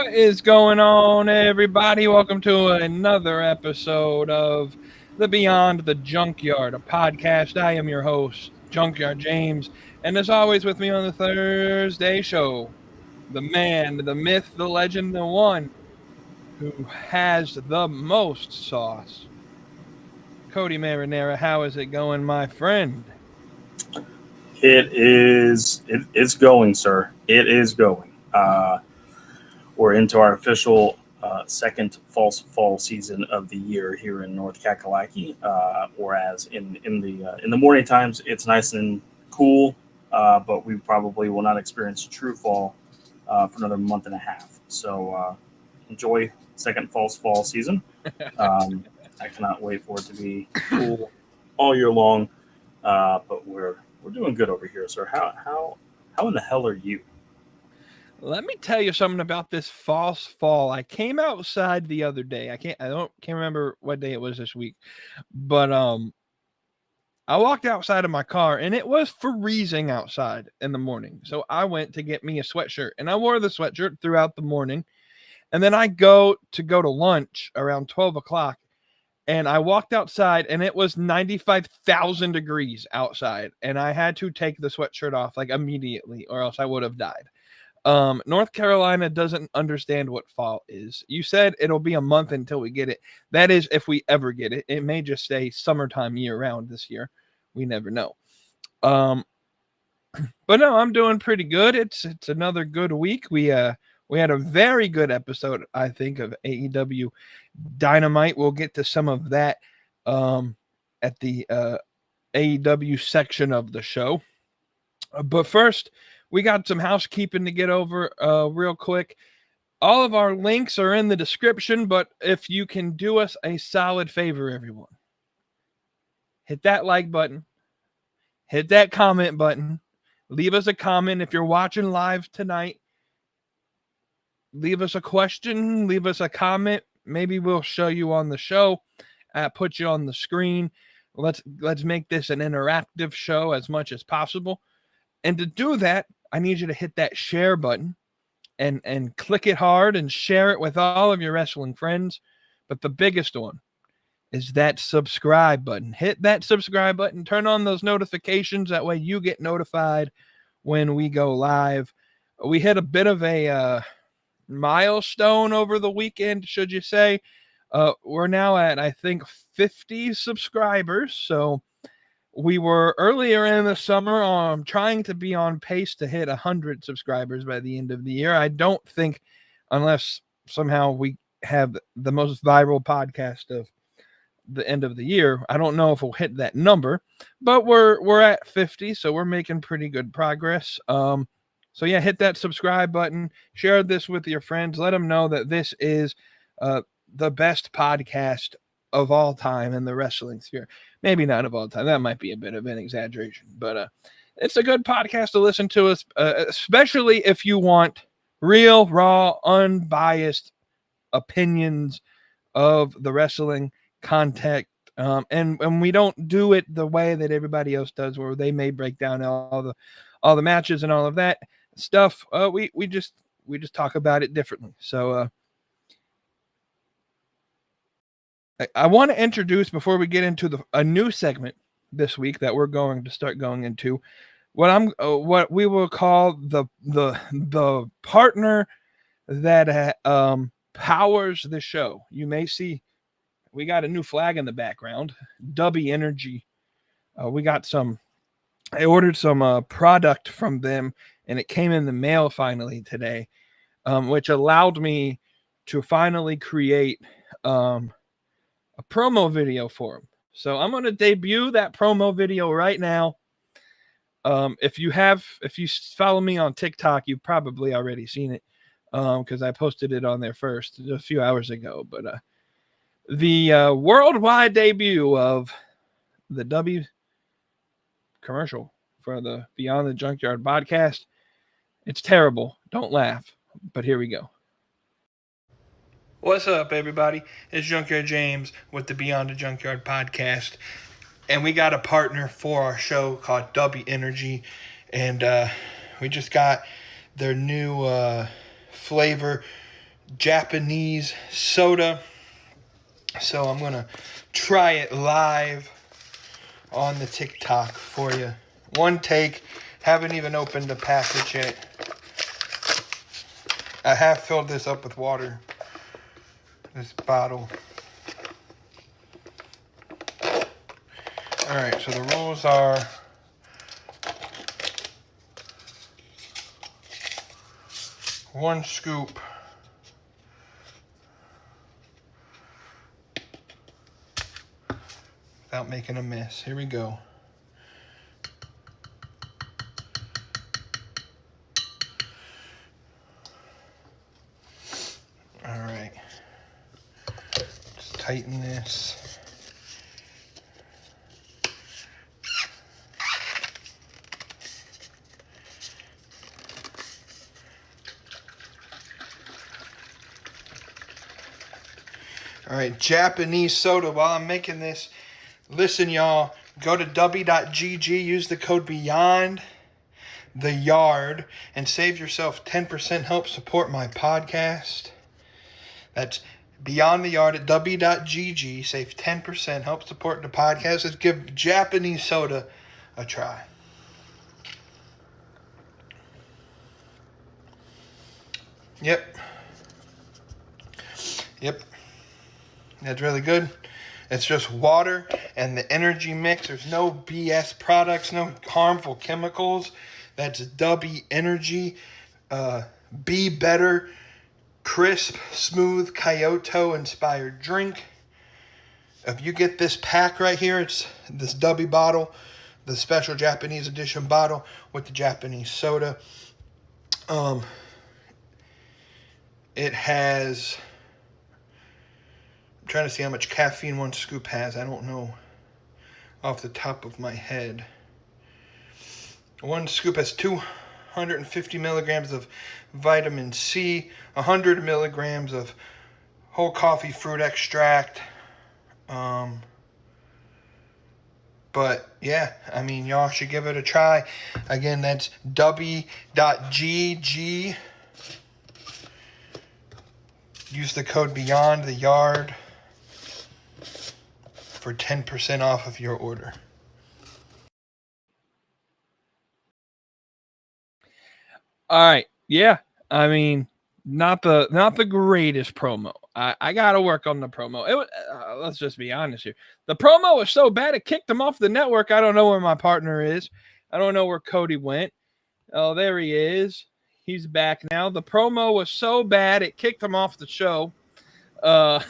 What is going on, everybody? Welcome to another episode of the Beyond the Junkyard, a podcast. I am your host, Junkyard James, and as always, with me on the Thursday show, the man, the myth, the legend, the one who has the most sauce, Cody Marinera. How is it going, my friend? It's going, sir. It is going. We're into our official second false fall season of the year here in North Kakalaki. Whereas in the morning times, it's nice and cool, but we probably will not experience true fall for another month and a half. So enjoy second false fall season. I cannot wait for it to be cool all year long. But we're doing good over here, sir. How in the hell are you? Let me tell you something about this false fall. I came outside the other day. I can't remember what day it was this week, but I walked outside of my car and it was freezing outside in the morning. So I went to get me a sweatshirt and I wore the sweatshirt throughout the morning. And then I go to lunch around 12 o'clock and I walked outside and it was 95,000 degrees outside. And I had to take the sweatshirt off like immediately or else I would have died. North Carolina doesn't understand what fall is. You said it'll be a month until we get it. That is if we ever get it. It may just stay summertime year round this year. We never know. But no, I'm doing pretty good. It's another good week. We had a very good episode, I think, of AEW Dynamite. We'll get to some of that at the AEW section of the show. But first, we got some housekeeping to get over real quick. All of our links are in the description, but if you can do us a solid favor, everyone, hit that like button, hit that comment button, leave us a comment if you're watching live tonight. Leave us a question, leave us a comment. Maybe we'll show you on the show, put you on the screen. Let's make this an interactive show as much as possible. And to do that, I need you to hit that share button and click it hard and share it with all of your wrestling friends. But the biggest one is that subscribe button. Hit that subscribe button. Turn on those notifications. That way you get notified when we go live. We hit a bit of a milestone over the weekend, should you say. We're now at, I think, 50 subscribers. So we were earlier in the summer trying to be on pace to hit 100 subscribers by the end of the year. I don't think, unless somehow we have the most viral podcast of the end of the year, I don't know if we'll hit that number, but we're at 50, so we're making pretty good progress. So yeah, hit that subscribe button, share this with your friends, let them know that this is the best podcast of all time in the wrestling sphere. Maybe not of all time. That might be a bit of an exaggeration, but it's a good podcast to listen to, us, especially if you want real, raw, unbiased opinions of the wrestling content. And we don't do it the way that everybody else does, where they may break down all the matches and all of that stuff. We just talk about it differently. So I want to introduce, before we get into a new segment this week that we're going to start going into, what we will call the partner that powers the show. You may see we got a new flag in the background, Dubby Energy. I ordered some product from them, and it came in the mail finally today, which allowed me to finally create a promo video for him. So I'm going to debut that promo video right now. If you follow me on TikTok, you've probably already seen it, because I posted it on there first a few hours ago. But the worldwide debut of the W commercial for the Beyond the Junkyard podcast. It's terrible. Don't laugh. But here we go. What's up, everybody? It's Junkyard James with the Beyond the Junkyard podcast. And we got a partner for our show called Dubby Energy. And we just got their new flavor, Japanese soda. So I'm going to try it live on the TikTok for you. One take. Haven't even opened the package yet. I have filled this up with water. This bottle. Alright, so the rules are one scoop without making a mess. Here we go. Alright. Just tighten this. All right, Japanese soda. While I'm making this, listen, y'all, go to w.gg, use the code Beyond the Yard, and save yourself 10%. Help support my podcast. That's Beyond the Yard at w.gg. Save 10%. Help support the podcast. Let's give Japanese soda a try. Yep. That's really good. It's just water and the energy mix. There's no BS products, no harmful chemicals. That's W Energy. Be Better, crisp, smooth, Kyoto-inspired drink. If you get this pack right here, it's this W bottle, the special Japanese edition bottle with the Japanese soda. It has... I'm trying to see how much caffeine one scoop has. I don't know off the top of my head. One scoop has 250 milligrams of vitamin C, 100 milligrams of whole coffee fruit extract. But yeah, I mean, y'all should give it a try. Again, that's w.gg. Use the code Beyond the Yard for 10% off of your order. All right. Yeah. I mean, not the greatest promo. I got to work on the promo. It was, let's just be honest here. The promo was so bad it kicked him off the network. I don't know where my partner is. I don't know where Cody went. Oh, there he is. He's back now. The promo was so bad it kicked him off the show. I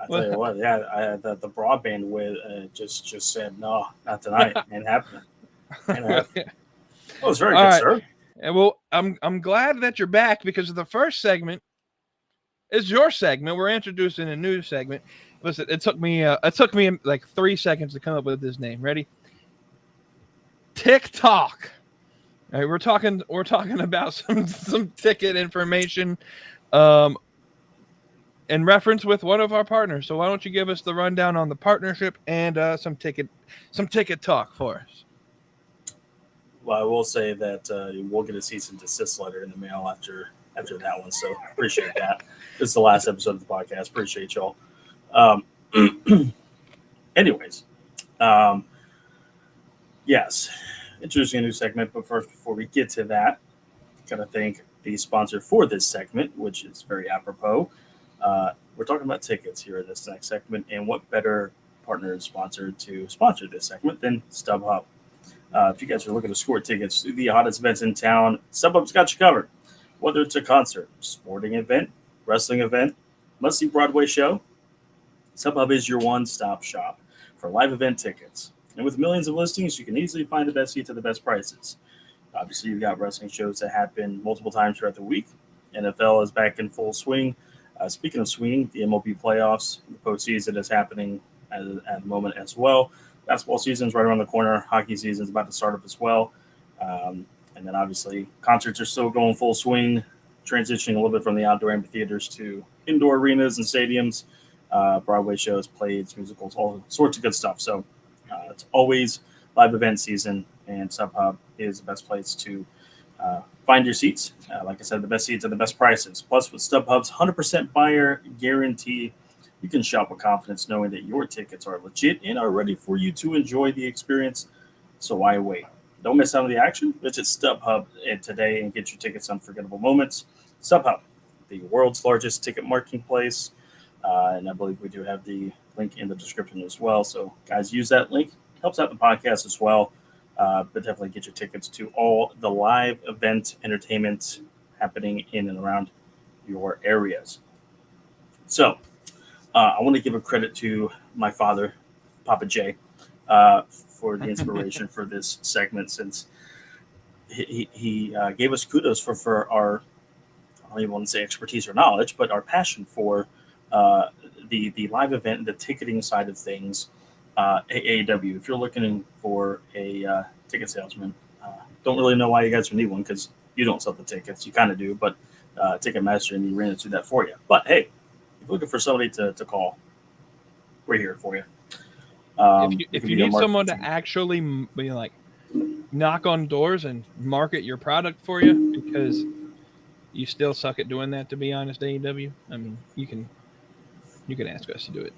tell you what, yeah, the broadband with just said no, not tonight, ain't happening. Well, it's very all good, right, sir. And well, I'm glad that you're back because the first segment is your segment. We're introducing a new segment. Listen, it took me like 3 seconds to come up with this name. Ready? TikTok. All right, we're talking about some ticket information. In reference with one of our partners. So why don't you give us the rundown on the partnership and some ticket talk for us? Well, I will say that we'll get a cease and desist letter in the mail after that one. So appreciate that. This is the last episode of the podcast. Appreciate y'all. Anyways, yes, introducing a new segment. But first, before we get to that, gotta thank the sponsor for this segment, which is very apropos. We're talking about tickets here in this next segment, and what better partner and sponsor to sponsor this segment than StubHub? If you guys are looking to score tickets to the hottest events in town, StubHub's got you covered. Whether it's a concert, sporting event, wrestling event, must-see Broadway show, StubHub is your one-stop shop for live event tickets. And with millions of listings, you can easily find the best seats at the best prices. Obviously, you've got wrestling shows that happen multiple times throughout the week. NFL is back in full swing. Speaking of swing, the MLB playoffs, the postseason is happening at the moment as well. Basketball season is right around the corner. Hockey season is about to start up as well. And then obviously concerts are still going full swing, transitioning a little bit from the outdoor amphitheaters to indoor arenas and stadiums. Broadway shows, plays, musicals, all sorts of good stuff. So it's always live event season, and StubHub is the best place to Find your seats. Like I said, the best seats are the best prices. Plus, with StubHub's 100% buyer guarantee, you can shop with confidence knowing that your tickets are legit and are ready for you to enjoy the experience. So why wait? Don't miss out on the action. Visit StubHub today and get your tickets on unforgettable moments. StubHub, the world's largest ticket marketplace. And I believe we do have the link in the description as well. So, guys, use that link. Helps out the podcast as well. But definitely get your tickets to all the live event entertainment happening in and around your areas. So, I want to give a credit to my father, Papa J, for the inspiration for this segment, since he gave us kudos for our, I don't even want to say expertise or knowledge, but our passion for the live event, the ticketing side of things. AAW, if you're looking for a ticket salesman, don't really know why you guys would need one because you don't sell the tickets. You kind of do, but Ticketmaster and the arena do that for you. But hey, if you're looking for somebody to call, we're here for you. If you need someone to actually be like knock on doors and market your product for you, because you still suck at doing that, to be honest, AEW. I mean, you can ask us to do it.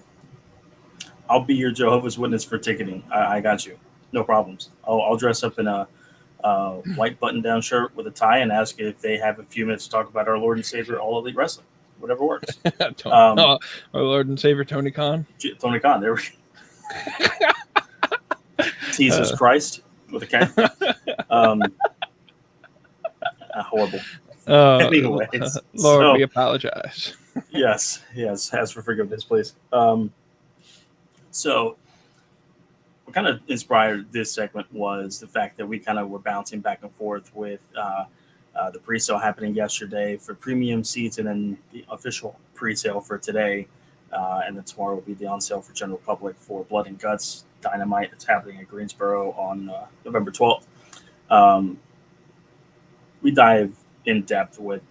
I'll be your Jehovah's Witness for ticketing. I got you, no problems. I'll dress up in a white button-down shirt with a tie and ask if they have a few minutes to talk about our Lord and Savior, All Elite Wrestling, whatever works. Our Lord and Savior Tony Khan. Tony Khan, there we go. Jesus Christ with a K. Horrible. Anyways, Lord, we apologize. yes. Ask for forgiveness, please. So, what kind of inspired this segment was the fact that we kind of were bouncing back and forth with the pre-sale happening yesterday for premium seats, and then the official pre-sale for today, and then tomorrow will be the on-sale for general public for Blood and Guts Dynamite that's happening at Greensboro on November 12th. We dive in depth with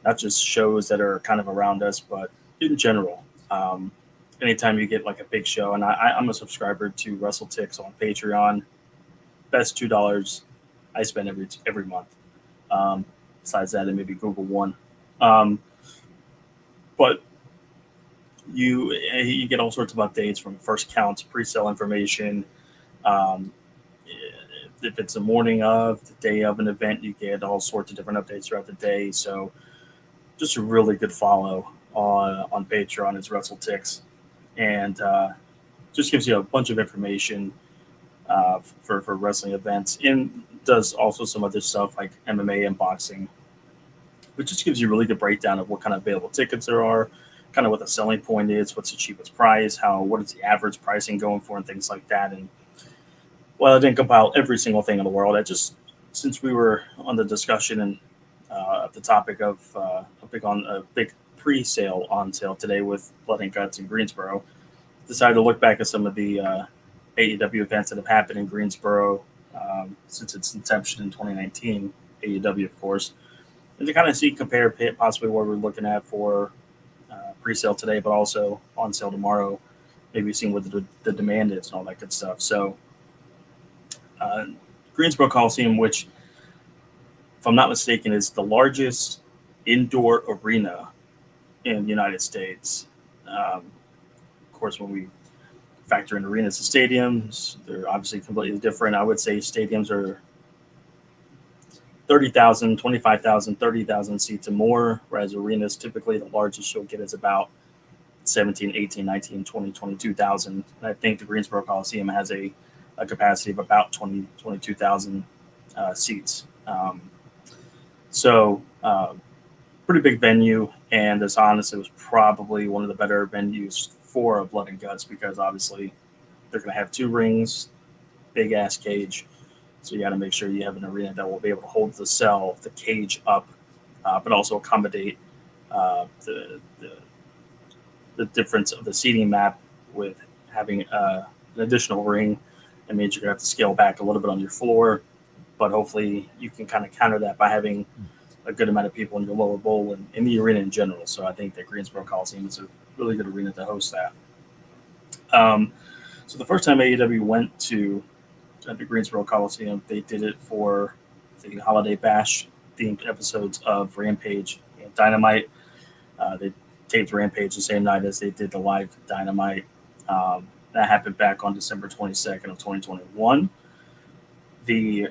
not just shows that are kind of around us, but in general. Anytime you get like a big show, and I'm a subscriber to WrestleTix on Patreon. Best $2 I spend every month. Besides that, and maybe Google One. But you get all sorts of updates from first counts, pre-sale information. If it's the morning of, the day of an event, you get all sorts of different updates throughout the day. So just a really good follow on Patreon is WrestleTix. And just gives you a bunch of information for wrestling events, and does also some other stuff like MMA and boxing, which just gives you a really good breakdown of what kind of available tickets there are, kind of what the selling point is, what's the cheapest price, what is the average pricing going for, and things like that. And well, I didn't compile every single thing in the world. I just, since we were on the discussion and the topic of a big pre-sale on sale today with Blood and Guts in Greensboro, decided to look back at some of the AEW events that have happened in Greensboro since its inception in 2019, AEW, of course, and to kind of compare possibly what we're looking at for pre-sale today, but also on sale tomorrow, maybe seeing what the demand is and all that good stuff. So Greensboro Coliseum, which, if I'm not mistaken, is the largest indoor arena in the United States. Of course, when we factor in arenas and stadiums, they're obviously completely different. I would say stadiums are 30,000, 25,000, 30,000 seats or more, whereas arenas, typically the largest you'll get is about 17, 18, 19, 20, 22,000. And I think the Greensboro Coliseum has a capacity of about 20, 22,000 seats. So pretty big venue, and as honest, it was probably one of the better venues for a Blood and Guts, because obviously they're going to have 2 rings, big ass cage. So you got to make sure you have an arena that will be able to hold the cage up, but also accommodate the difference of the seating map with having an additional ring. That means you're going to have to scale back a little bit on your floor, but hopefully you can kind of counter that by having a good amount of people in your lower bowl and in the arena in general. So I think that Greensboro Coliseum is a really good arena to host that. So the first time AEW went to the Greensboro Coliseum, they did it for the Holiday Bash themed episodes of Rampage and Dynamite. They taped Rampage the same night as they did the live Dynamite. That happened back on December 22nd of 2021. The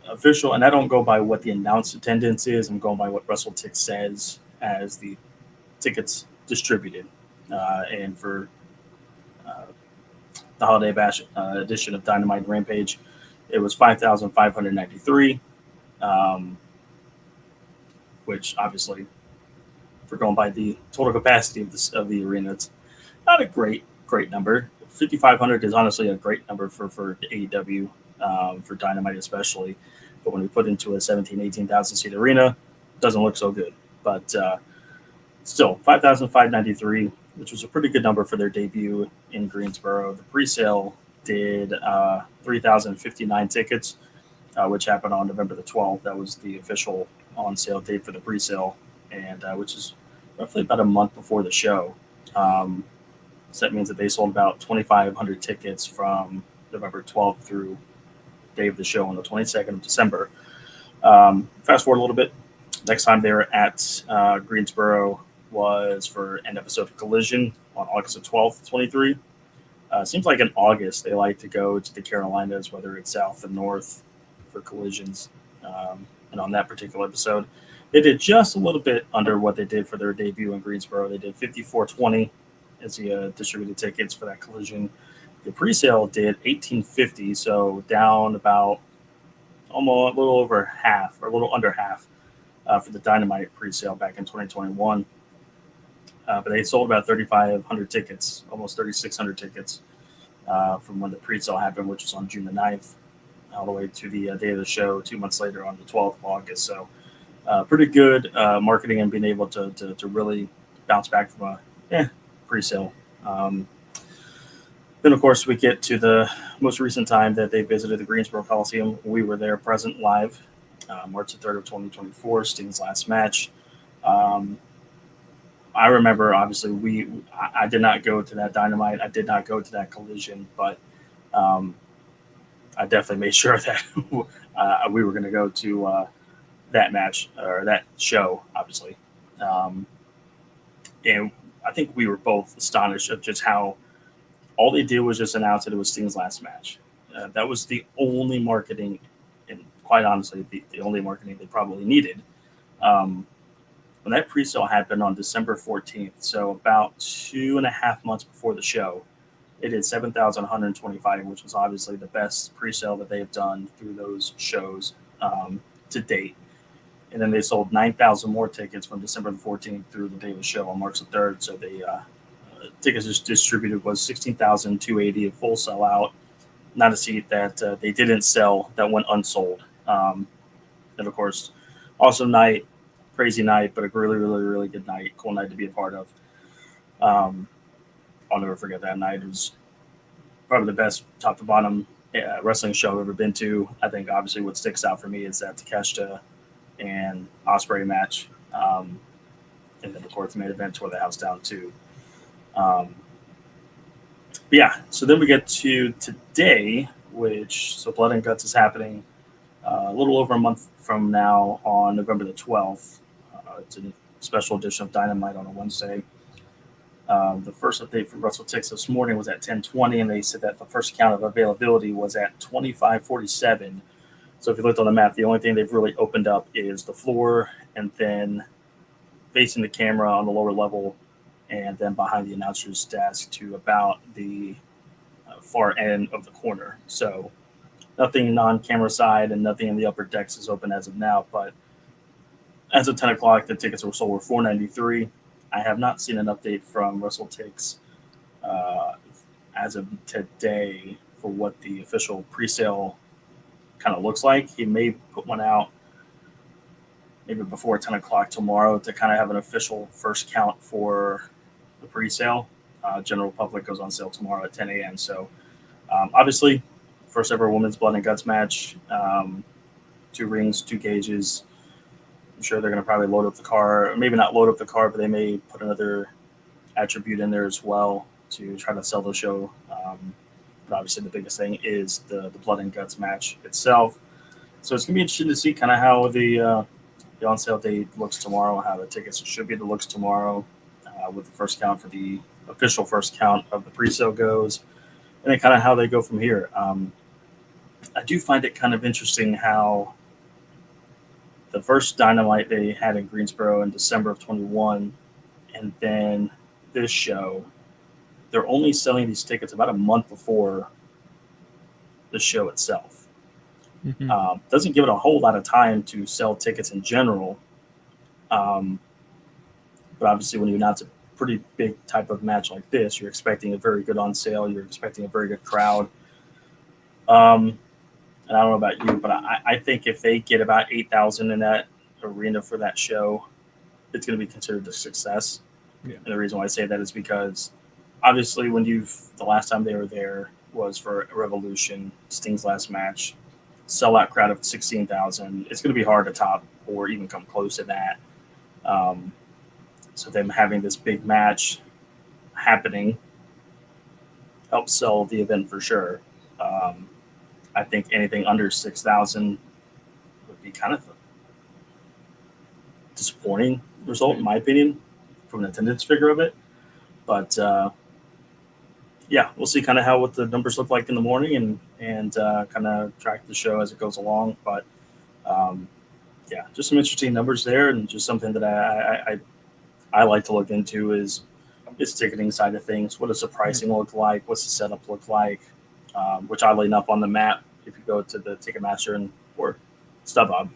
official, and I don't go by what the announced attendance is, I'm going by what WrestleTix says as the tickets distributed. And for the Holiday Bash edition of Dynamite and Rampage, it was 5,593, which obviously, if we're going by the total capacity of the arena, it's not a great number. 5,500 is honestly a great number for AEW, for Dynamite especially. But when we put into a 18,000 seat arena, it doesn't look so good. But still, 5,593, which was a pretty good number for their debut in Greensboro. The pre-sale did 3,059 tickets, which happened on November the 12th. That was the official on-sale date for the pre-sale, and which is roughly about a month before the show. So that means that they sold about 2,500 tickets from November 12th through day of the show on the 22nd of December. Fast forward a little bit. Next time they were at Greensboro was for an episode of Collision on August 12th, 23. Seems like in August they like to go to the Carolinas, whether it's south or north, for collisions. And on that particular episode, they did just a little bit under what they did for their debut in Greensboro. They did 5,420 as the distributed tickets for that collision. The pre-sale did 1,850, so down about almost a little over half, or a little under half, for the Dynamite pre-sale back in 2021. But they sold about 3,500 tickets, almost 3,600 tickets, from when the pre-sale happened, which was on June the 9th, all the way to the day of the show 2 months later on the 12th of August. So pretty good marketing and being able to really bounce back from a pre-sale. Then, of course, we get to the most recent time that they visited the Greensboro Coliseum. We were there present live, March the 3rd of 2024, Sting's last match. I remember, obviously, I did not go to that Dynamite. I did not go to that Collision, but I definitely made sure that we were going to go to that match, or that show, obviously. And I think we were both astonished at just how all they did was just announce that it was Sting's last match. That was the only marketing, and quite honestly, the only marketing they probably needed. When that pre-sale happened on December 14th, so about 2.5 months before the show, it did 7,125, which was obviously the best pre-sale that they have done through those shows to date. And then they sold 9,000 more tickets from December the 14th through the day of the show on March the 3rd. So they tickets just distributed was 16,280, a full sellout. Not a seat that they didn't sell that went unsold. And of course, awesome night, crazy night, but a really, really, really good night. Cool night to be a part of. I'll never forget that night. It was probably the best top to bottom wrestling show I've ever been to. I think obviously what sticks out for me is that Takeshita and Ospreay match. And then of course the main event tore the house down too. But yeah, so then we get to today, so Blood and Guts is happening a little over a month from now on November the 12th. It's a special edition of Dynamite on a Wednesday. The first update from WrestleTix this morning was at 10:20, and they said that the first count of availability was at 25:47. So if you looked on the map, the only thing they've really opened up is the floor, and then facing the camera on the lower level, and then behind the announcer's desk to about the far end of the corner. So nothing non-camera side and nothing in the upper decks is open as of now. But as of 10 o'clock, the tickets were sold for $493. I have not seen an update from WrestleTix as of today for what the official pre-sale kind of looks like. He may put one out maybe before 10 o'clock tomorrow to kind of have an official first count for the pre-sale. General public goes on sale tomorrow at 10 a.m. So obviously, first ever women's Blood and Guts match, 2 rings, 2 gauges. I'm sure they're going to probably load up the car, or maybe not load up the car, but they may put another attribute in there as well to try to sell the show. But obviously the biggest thing is the Blood and Guts match itself. So it's gonna be interesting to see kind of how the on sale date looks tomorrow, how the tickets distributed looks tomorrow, with the first count for the official first count of the pre-sale goes, and then kind of how they go from here. I do find it kind of interesting how the first Dynamite they had in Greensboro in December of 21, and then this show, they're only selling these tickets about a month before the show itself. Mm-hmm. Doesn't give it a whole lot of time to sell tickets in general. But obviously, when you announce a pretty big type of match like this, you're expecting a very good on sale. You're expecting a very good crowd. And I don't know about you, but I think if they get about 8,000 in that arena for that show, it's going to be considered a success. Yeah. And the reason why I say that is because obviously the last time they were there was for Revolution, Sting's last match, sellout crowd of 16,000. It's going to be hard to top or even come close to that. So them having this big match happening helps sell the event for sure. I think anything under 6,000 would be kind of a disappointing result, in my opinion, from an attendance figure of it. But yeah, we'll see kind of what the numbers look like in the morning and kind of track the show as it goes along. But yeah, just some interesting numbers there, and just something that I like to look into is ticketing side of things. What does the pricing look like? What's the setup look like? Which oddly enough on the map, if you go to the Ticketmaster or StubHub, and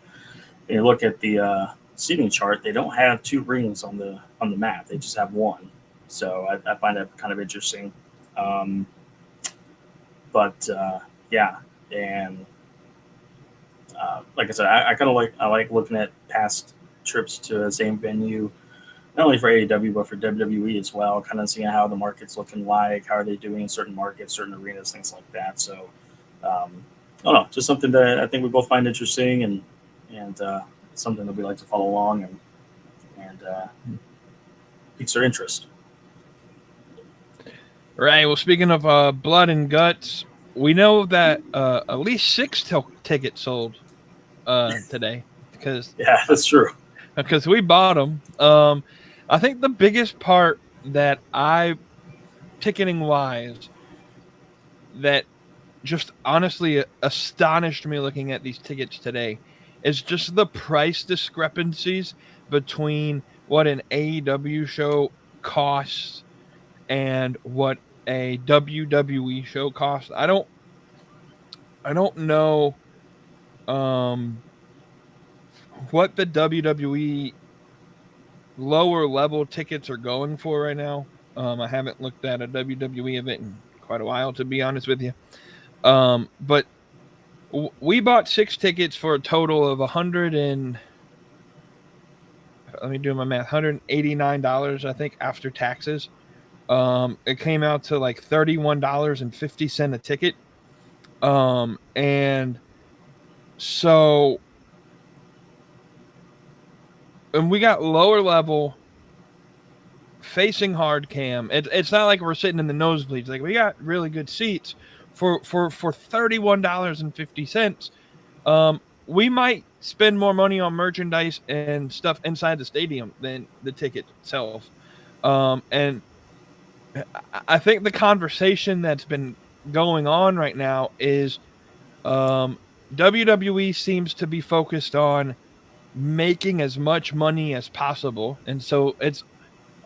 you look at the seating chart, they don't have two rings on the map. They just have one. So I find that kind of interesting. But yeah, and like I said, I kind of like looking at past trips to the same venue, not only for AEW but for WWE as well. Kind of seeing how the market's looking like, how are they doing in certain markets, certain arenas, things like that. So I don't know, just something that I think we both find interesting and something that we like to follow along and piques our interest. Right. Well, speaking of blood and guts, we know that at least 6 tickets sold today because Yeah, that's true. Because we bought them. I think the biggest part that ticketing wise, that just honestly astonished me looking at these tickets today is just the price discrepancies between what an AEW show costs and what a WWE show costs. I don't know what the WWE lower level tickets are going for right now. I haven't looked at a WWE event in quite a while, to be honest with you. But we bought 6 tickets for a total of let me do my math, $189, I think, after taxes. It came out to like $31.50 a ticket. And so, and we got lower level facing hard cam. It's not like we're sitting in the nosebleeds. Like, we got really good seats for $31.50. We might spend more money on merchandise and stuff inside the stadium than the ticket itself. And I think the conversation that's been going on right now is WWE seems to be focused on making as much money as possible. And so it's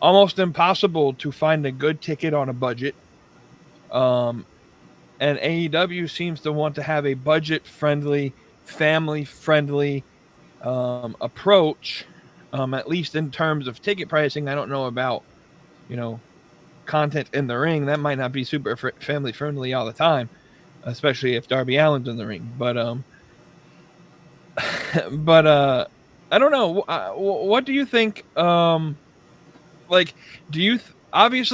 almost impossible to find a good ticket on a budget. And AEW seems to want to have a budget-friendly, family-friendly approach, at least in terms of ticket pricing. I don't know about, content in the ring. That might not be super family-friendly all the time, especially if Darby Allin's in the ring. But I don't know. What do you think? Obviously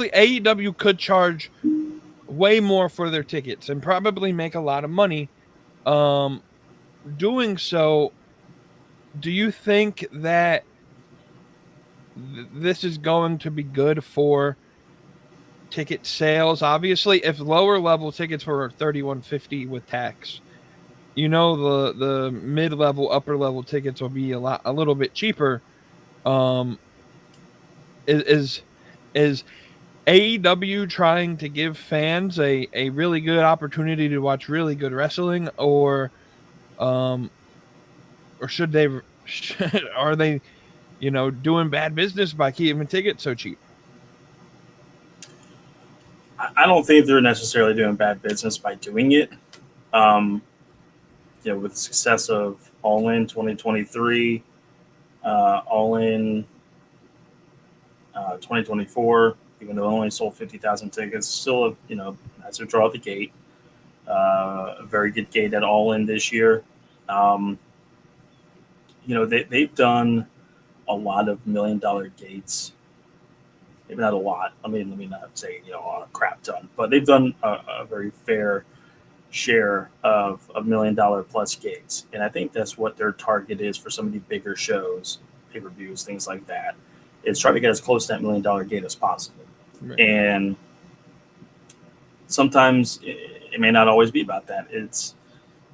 AEW could charge way more for their tickets and probably make a lot of money. Doing so, do you think that this is going to be good for ticket sales? Obviously, if lower level tickets were $31.50 with tax, the mid-level, upper-level tickets will be a little bit cheaper. Um, is AEW trying to give fans a really good opportunity to watch really good wrestling, um, or should they are they doing bad business by keeping tickets so cheap? I don't think they're necessarily doing bad business by doing it. Um, with the success of All In 2023, All In 2024, even though it only sold 50,000 tickets, still that's a draw at the gate. A very good gate at All In this year. Um, they've done a lot of $1 million gates. Maybe not a lot. Let me not say a crap ton, but they've done a very fair share of $1 million plus gates, and I think that's what their target is for some of the bigger shows, pay-per-views, things like that. Is try to get as close to that $1 million gate as possible, Right. and sometimes it may not always be about that. It's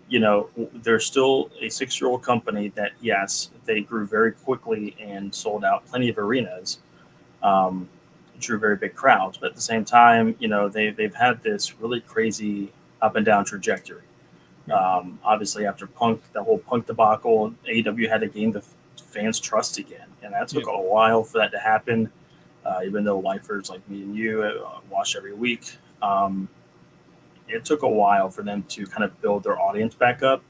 they're still a 6-year-old company that, yes, they grew very quickly and sold out plenty of arenas, drew very big crowds, but at the same time, they've had this really crazy up and down trajectory. Obviously, after the whole Punk debacle, AEW had to gain the fans' trust again, and that took a while for that to happen. Even though lifers like me and you watch every week, it took a while for them to kind of build their audience back up.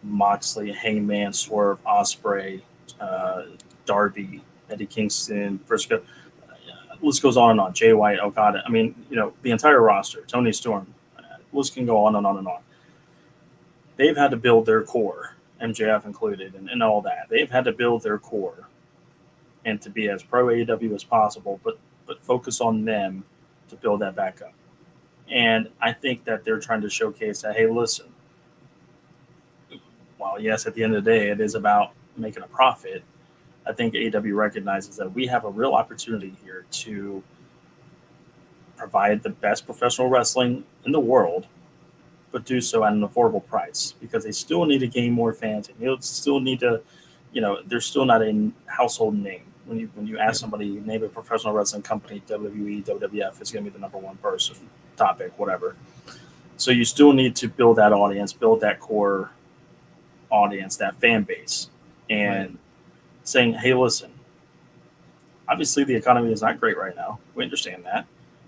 Moxley, Hangman, Swerve, Ospreay, Darby, Eddie Kingston, Briscoe. List goes on and on. Jay White, Okada. I mean, the entire roster. Tony Storm. List can go on and on and on. They've had to build their core, MJF included, and all that. They've had to build their core and to be as pro AEW as possible, but focus on them to build that back up. And I think that they're trying to showcase that, hey, listen, while yes, at the end of the day, it is about making a profit, I think AEW recognizes that we have a real opportunity here to provide the best professional wrestling in the world, but do so at an affordable price, because they still need to gain more fans, and you'll still need to, they're still not a household name. When you ask somebody, name a professional wrestling company, WWE, WWF is going to be the number one person, topic, whatever. So you still need to build that audience, build that core audience, that fan base, and saying, hey, listen, obviously the economy is not great right now. We understand that.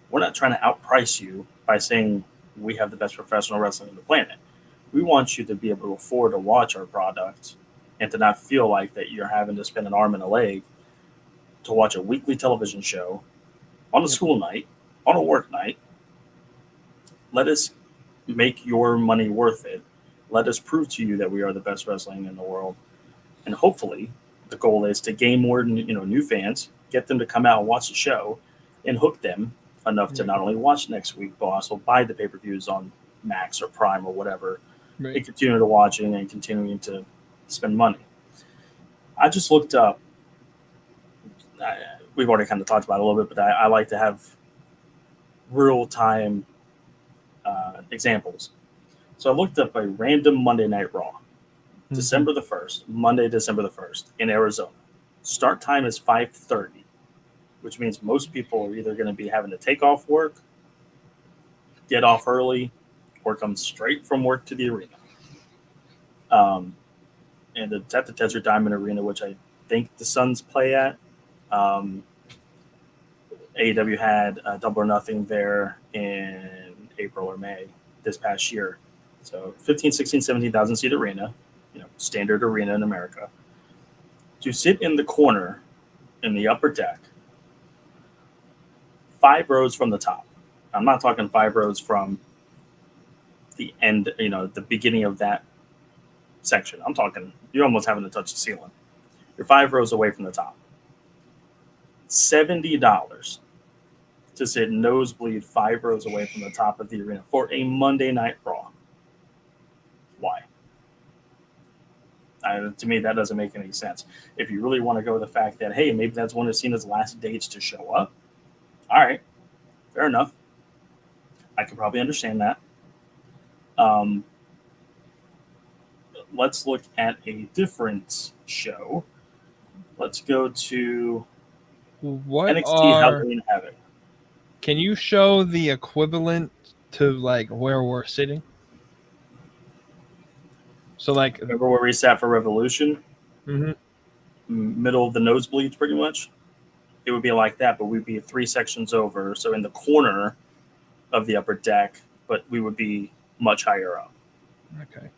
We're not trying to outprice you by saying we have the best professional wrestling on the planet. We want you to be able to afford to watch our product and to not feel like that you're having to spend an arm and a leg to watch a weekly television show on a school night, on a work night. Let us make your money worth it. Let us prove to you that we are the best wrestling in the world. And hopefully the goal is to gain more new fans, get them to come out and watch the show, and hook them enough to not only watch next week, but also buy the pay-per-views on Max or Prime or whatever, and continue to watching and continuing to spend money. I just looked up, we've already kind of talked about it a little bit, but I like to have real-time examples. So I looked up a random Monday Night Raw, December the 1st, Monday, December the 1st, in Arizona. Start time is 5:30, which means most people are either going to be having to take off work, get off early, or come straight from work to the arena. And it's at the Desert Diamond Arena, which I think the Suns play at. AEW had Double or Nothing there in April or May this past year. So 15, 16, 17,000 seat arena, standard arena in America. To sit in the corner in the upper deck, 5 rows from the top. I'm not talking 5 rows from the end, the beginning of that section. I'm talking, you're almost having to touch the ceiling. You're 5 rows away from the top. $70 to sit nosebleed 5 rows away from the top of the arena for a Monday Night Raw. Why? To me, that doesn't make any sense. If you really want to go with the fact that, hey, maybe that's one of Cena's last dates to show up, all right, fair enough. I could probably understand that. let's look at a different show. Let's go to What NXT are? Halloween Havoc. Can you show the equivalent to like where we're sitting? So like, Remember where we sat for Revolution? mhm. Middle of the nosebleeds, pretty much. It would be like that, but we'd be 3 sections over. So in the corner of the upper deck, but we would be much higher up. Okay.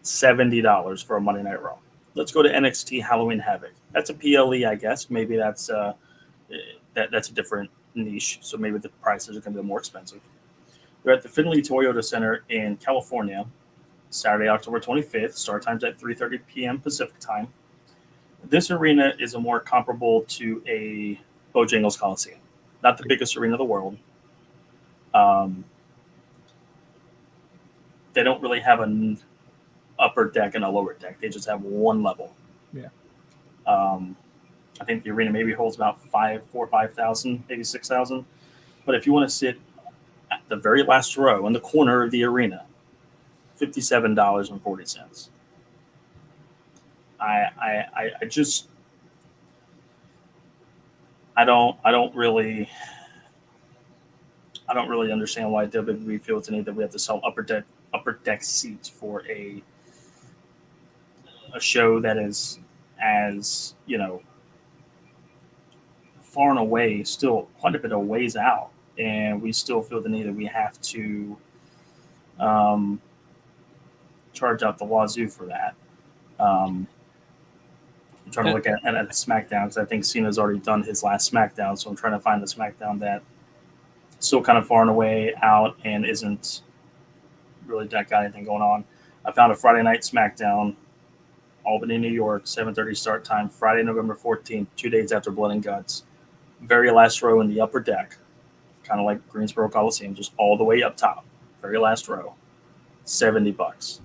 $70 for a Monday Night Raw. Let's go to NXT Halloween Havoc. That's a PLE, I guess. Maybe that's that's a different niche. So maybe the prices are going to be more expensive. We're at the Finley Toyota Center in California, Saturday, October 25th. Start time's at 3:30 p.m. Pacific time. This arena is a more comparable to a Bojangles Coliseum. Not the biggest arena in the world. They don't really have an upper deck and a lower deck. They just have one level. Yeah. I think the arena maybe holds about 5,000, maybe 6,000. But if you want to sit at the very last row in the corner of the arena, $57.40. I just I don't really understand why WWE feels the need that we have to sell upper deck seats for a show that is, as far and away still quite a bit of ways out, and we still feel the need that we have to charge out the wazoo for that. I'm trying to look at SmackDown because I think Cena's already done his last SmackDown, so I'm trying to find the SmackDown that still kind of far and away out and isn't really got anything going on. I found a Friday night SmackDown, Albany, New York, 7:30 start time, Friday, November 14th, 2 days after Blood and Guts. Very last row in the upper deck, kind of like Greensboro Coliseum, just all the way up top. Very last row, $70.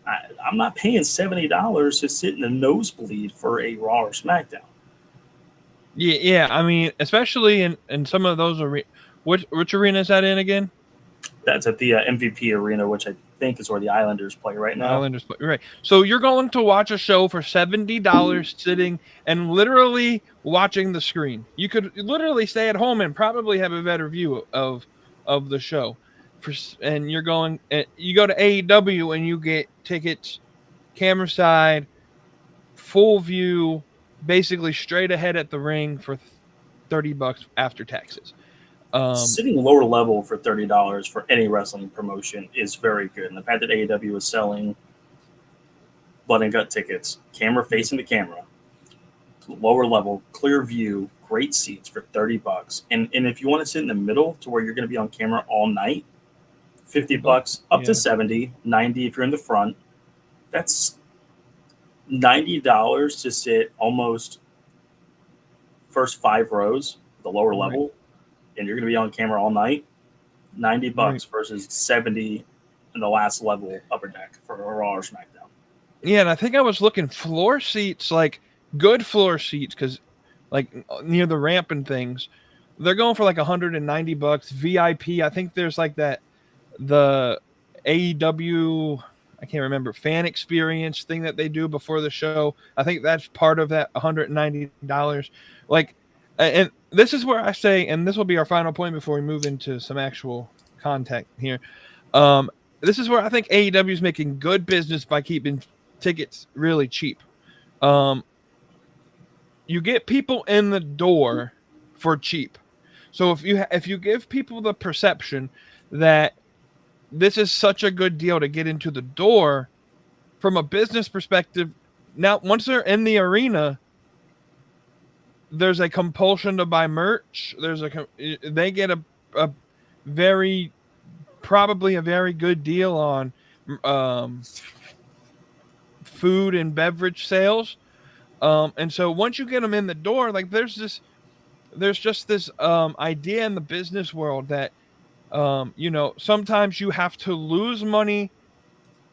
I'm not paying $70 to sit in the nosebleed for a Raw or SmackDown. Yeah. I mean, especially in some of those arenas. Which arena is that in again? That's at the MVP arena, which I think is where the Islanders play right now. Islanders play, right. So you're going to watch a show for $70 sitting and literally watching the screen. You could literally stay at home and probably have a better view of the show. And you go to AEW and you get tickets, camera side, full view, basically straight ahead at the ring for $30 after taxes. Sitting lower level for $30 for any wrestling promotion is very good. And the fact that AEW is selling Blood and Gut tickets, camera facing the camera, lower level, clear view, great seats for $30. And if you want to sit in the middle to where you're going to be on camera all night, $50 up to $70, $90 if you're in the front. That's $90 to sit almost first 5 rows, the lower level, and you're going to be on camera all night. $90 versus $70 in the last level upper deck for a Raw or SmackDown. Yeah, and I think I was looking floor seats, like good floor seats, because like near the ramp and things, they're going for like $190. VIP, I think there's like the AEW, I can't remember, fan experience thing that they do before the show. I think that's part of that $190. Like, and this is where I say, and this will be our final point before we move into some actual content here. This is where I think AEW is making good business by keeping tickets really cheap. You get people in the door for cheap. So if you give people the perception that this is such a good deal to get into the door, from a business perspective, now once they're in the arena, there's a compulsion to buy merch. They get a very, probably a very good deal on food and beverage sales. And so once you get them in the door, like there's just this idea in the business world that sometimes you have to lose money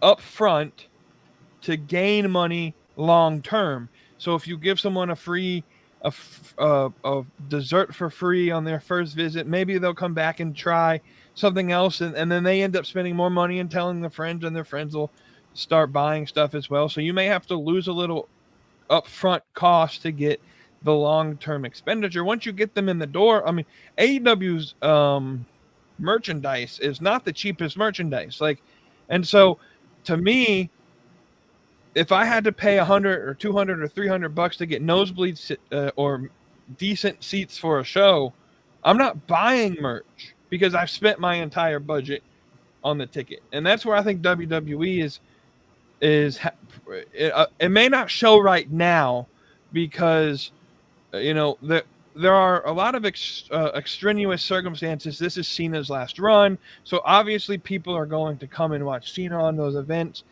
up front to gain money long term. So if you give someone a dessert for free on their first visit, maybe they'll come back and try something else, and then they end up spending more money and telling their friends, and their friends will start buying stuff as well. So you may have to lose a little upfront cost to get the long-term expenditure. Once you get them in the door, I mean, AEW's merchandise is not the cheapest merchandise. Like, and so to me, if I had to pay 100 or 200 or $300 to get nosebleeds or decent seats for a show, I'm not buying merch because I've spent my entire budget on the ticket. And that's where I think WWE is it may not show right now because there are a lot of extraneous circumstances. This is Cena's last run, so obviously people are going to come and watch Cena on those events.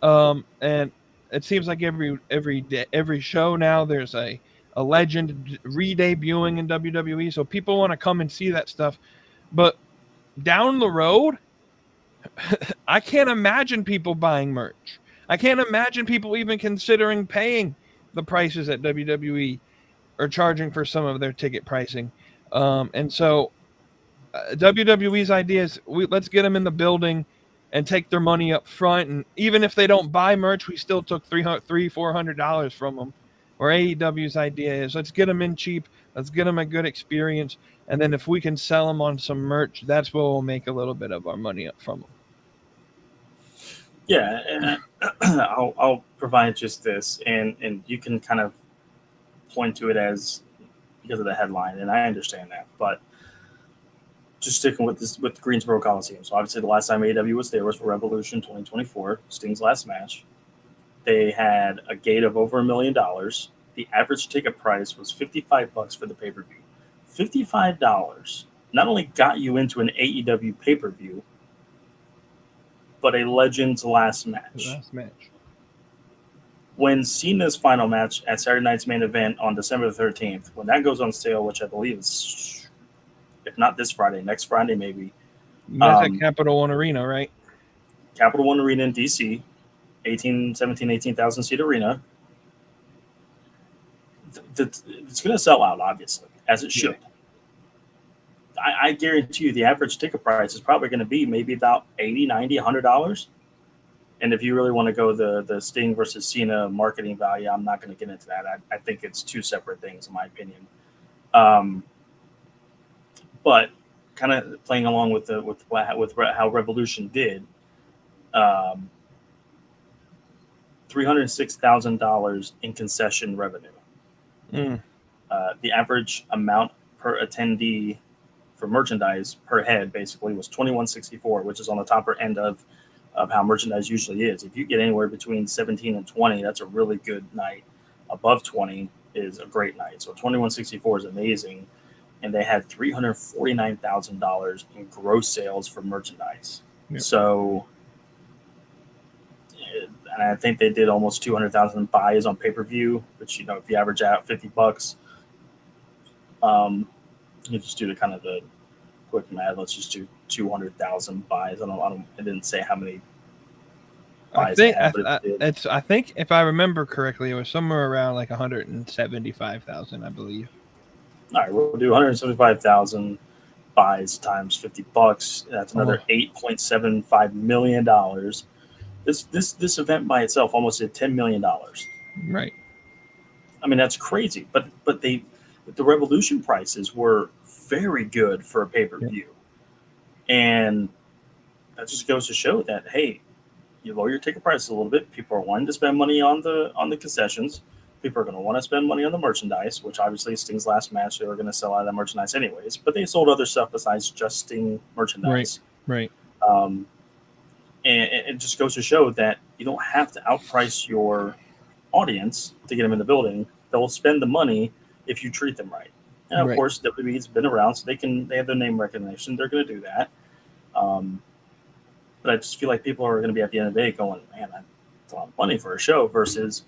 And it seems like every show now there's a legend re-debuting in WWE, so people want to come and see that stuff. But down the road, I can't imagine people buying merch. I can't imagine people even considering paying the prices that WWE are charging for some of their ticket pricing. And so WWE's idea is let's get them in the building and take their money up front. And even if they don't buy merch, we still took $400 from them. Or AEW's idea is let's get them in cheap. Let's get them a good experience. And then if we can sell them on some merch, that's where we'll make a little bit of our money up from them. Yeah, and I'll provide just this, and you can kind of point to it as because of the headline, and I understand that, but just sticking with this with the Greensboro Coliseum. So obviously, the last time AEW was there was for Revolution 2024, Sting's last match. They had a gate of over $1 million. The average ticket price was $55 for the pay-per-view. $55 not only got you into an AEW pay-per-view, but a Legend's last match. When Cena's final match at Saturday Night's Main Event on December 13th, when that goes on sale, which I believe is, if not this Friday, next Friday maybe. That's at Capital One Arena, right? Capital One Arena in DC, 18,000 seat arena. It's going to sell out, obviously, as it should. I guarantee you the average ticket price is probably going to be maybe about $80, $90, $100. And if you really want to go the Sting versus Cena marketing value, I'm not going to get into that. I think it's two separate things, in my opinion. But kind of playing along with how Revolution did, $306,000 in concession revenue. The average amount per attendee for merchandise per head basically was $21.64, which is on the top end of how merchandise usually is. If you get anywhere between 17 and 20, that's a really good night. Above 20 is a great night. So $21.64 is amazing. And they had $349,000 in gross sales for merchandise. Yep. So, and I think they did almost 200,000 buys on pay-per-view, which, if you average out $50, you just do the kind of the quick math. Let's just do 200,000 buys. I didn't say how many buys. I think if I remember correctly, it was somewhere around like 175,000, I believe. All right, we'll do 175,000 buys times $50. That's another $8.75 million. This event by itself almost did $10 million. Right. I mean, that's crazy. But the Revolution prices were very good for a pay-per-view. Yeah. And that just goes to show that, hey, you lower your ticket prices a little bit. People are wanting to spend money on the concessions. People are going to want to spend money on the merchandise, which obviously Sting's last match, they were going to sell out of that merchandise anyways. But they sold other stuff besides just Sting merchandise. Right. And it just goes to show that you don't have to outprice your audience to get them in the building. They'll spend the money if you treat them right. And of course, WWE's been around, so they have their name recognition. They're going to do that. But I just feel like people are going to be at the end of the day going, man, that's a lot of money for a show versus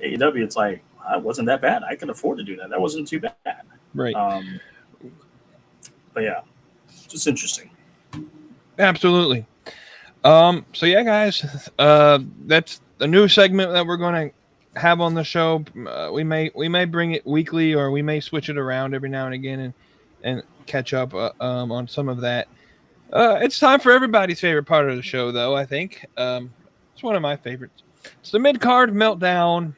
AEW. It's like, it wasn't that bad. I can afford to do that. That wasn't too bad. Right. But yeah, just interesting. Absolutely. So yeah, guys, that's a new segment that we're going to have on the show. We may bring it weekly, or we may switch it around every now and again and catch up on some of that. It's time for everybody's favorite part of the show, though. I think it's one of my favorites. It's the mid card meltdown.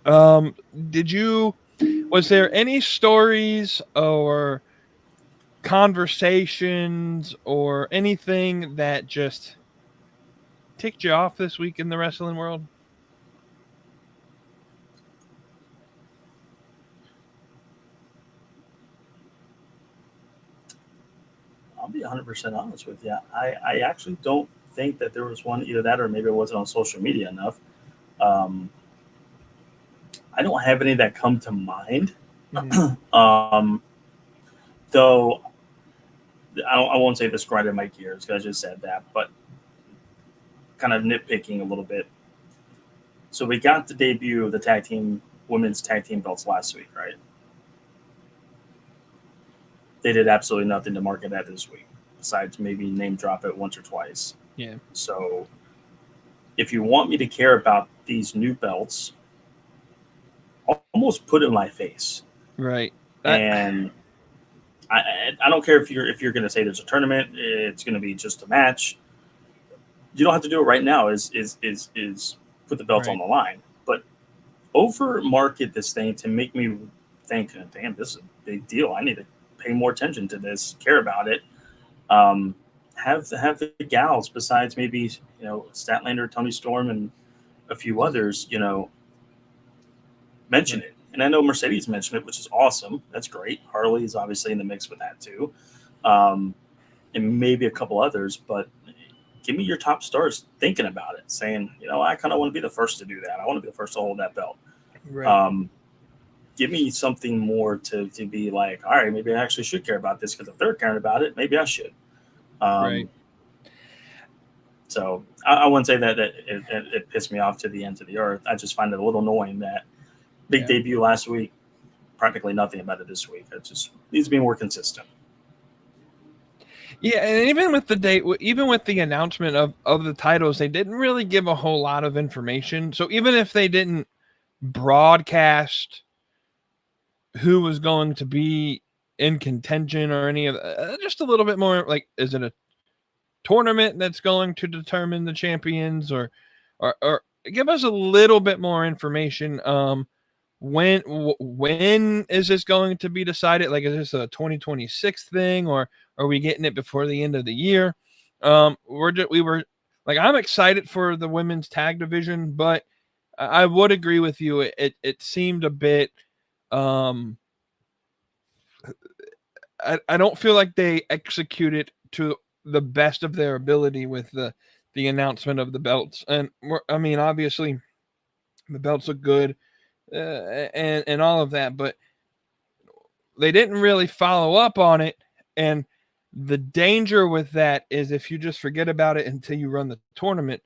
Um, did you? Was there any stories or conversations or anything that just ticked you off this week in the wrestling world? I'll be 100% honest with you. I actually don't think that there was one, either that or maybe it wasn't on social media enough. Um, I don't have any that come to mind. Mm-hmm. Though I won't say this grinded my gears because I just said that, but kind of nitpicking a little bit. So we got the debut of the women's tag team belts last week, right? They did absolutely nothing to market that this week, besides maybe name drop it once or twice. Yeah. So if you want me to care about these new belts, almost put it in my face. Right. And I don't care if you're going to say there's a tournament, it's going to be just a match. You don't have to do it right now. Is put the belts Right. on the line, but over market this thing to make me think, damn, this is a big deal. I need to pay more attention to this, care about it. Have the gals besides maybe Statlander, Tony Storm, and a few others, mention it. And I know Mercedes mentioned it, which is awesome. That's great. Harley is obviously in the mix with that too, and maybe a couple others. But give me your top stars thinking about it, saying, I kind of want to be the first to do that. I want to be the first to hold that belt. Right. Give me something more to be like, all right, maybe I actually should care about this, because if they're caring about it, maybe I should. Right. So I wouldn't say that it pissed me off to the ends of the earth. I just find it a little annoying that big debut last week, practically nothing about it this week. It just needs to be more consistent. Yeah, and even with the announcement of the titles, they didn't really give a whole lot of information. So even if they didn't broadcast who was going to be in contention or any of just a little bit more, like, is it a tournament that's going to determine the champions, or give us a little bit more information. When is this going to be decided? Like, is this a 2026 thing, or are we getting it before the end of the year? We were like, I'm excited for the women's tag division, but I would agree with you. It seemed a bit. I don't feel like they executed to the best of their ability with the announcement of the belts. And obviously, the belts look good, and all of that, but they didn't really follow up on it. And the danger with that is, if you just forget about it until you run the tournament,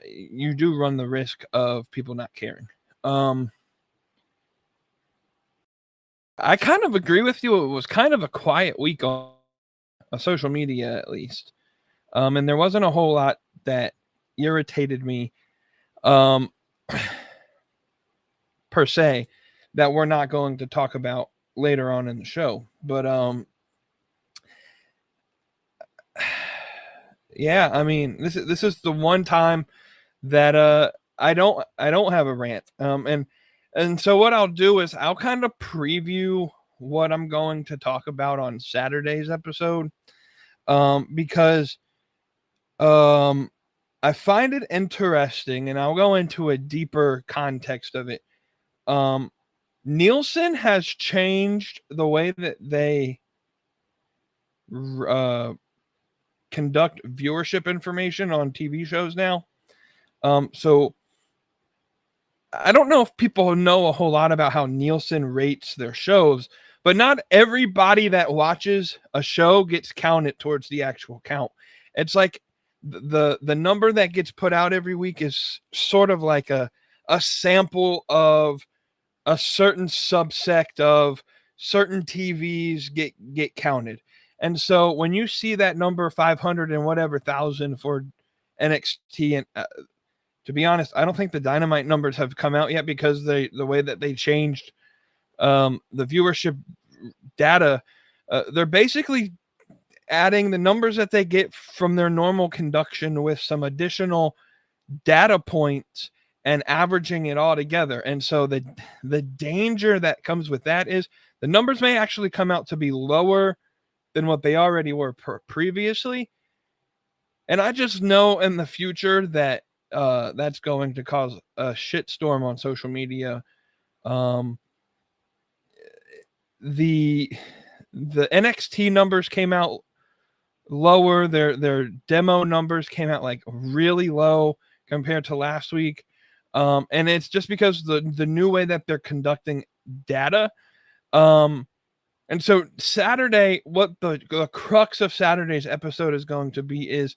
you do run the risk of people not caring. I kind of agree with you. It was kind of a quiet week on social media, at least. And there wasn't a whole lot that irritated me, per se, that we're not going to talk about later on in the show. But yeah, I mean, this is the one time that I don't have a rant. And so what I'll do is I'll kind of preview what I'm going to talk about on Saturday's episode, because I find it interesting, and I'll go into a deeper context of it. Nielsen has changed the way that they conduct viewership information on TV shows now. So I don't know if people know a whole lot about how Nielsen rates their shows, but not everybody that watches a show gets counted towards the actual count. It's like the number that gets put out every week is sort of like a sample of a certain subsect of certain TVs get counted. And so when you see that number 500 and whatever thousand for NXT, and to be honest, I don't think the Dynamite numbers have come out yet, because the way that they changed the viewership data, they're basically adding the numbers that they get from their normal conduction with some additional data points and averaging it all together. And so the danger that comes with that is the numbers may actually come out to be lower than what they already were previously. And I just know in the future that that's going to cause a shitstorm on social media. The NXT numbers came out lower. Their demo numbers came out like really low compared to last week. And it's just because the new way that they're conducting data. And so Saturday, what the crux of Saturday's episode is going to be is,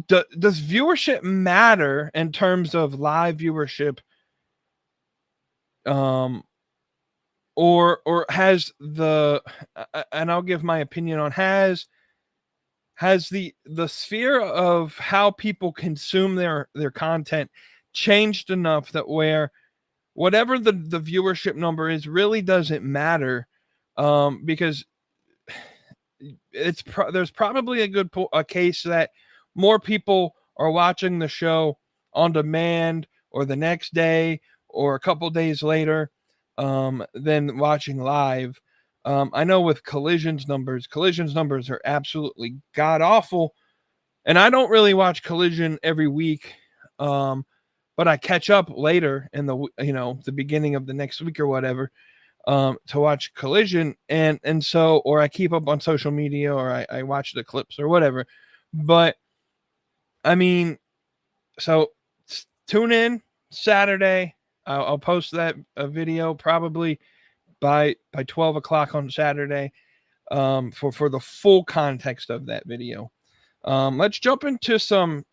does viewership matter in terms of live viewership? Or has and I'll give my opinion on has the sphere of how people consume their content changed enough that where whatever the viewership number is really doesn't matter, because there's probably a case that more people are watching the show on demand or the next day or a couple days later than watching live. I know with collisions numbers are absolutely god awful, and I don't really watch Collision every week, but I catch up later in the beginning of the next week or whatever to watch Collision, and so, or I keep up on social media, or I watch the clips or whatever. But I mean, so tune in Saturday. I'll post that video probably by 12 o'clock on Saturday for the full context of that video. Let's jump into some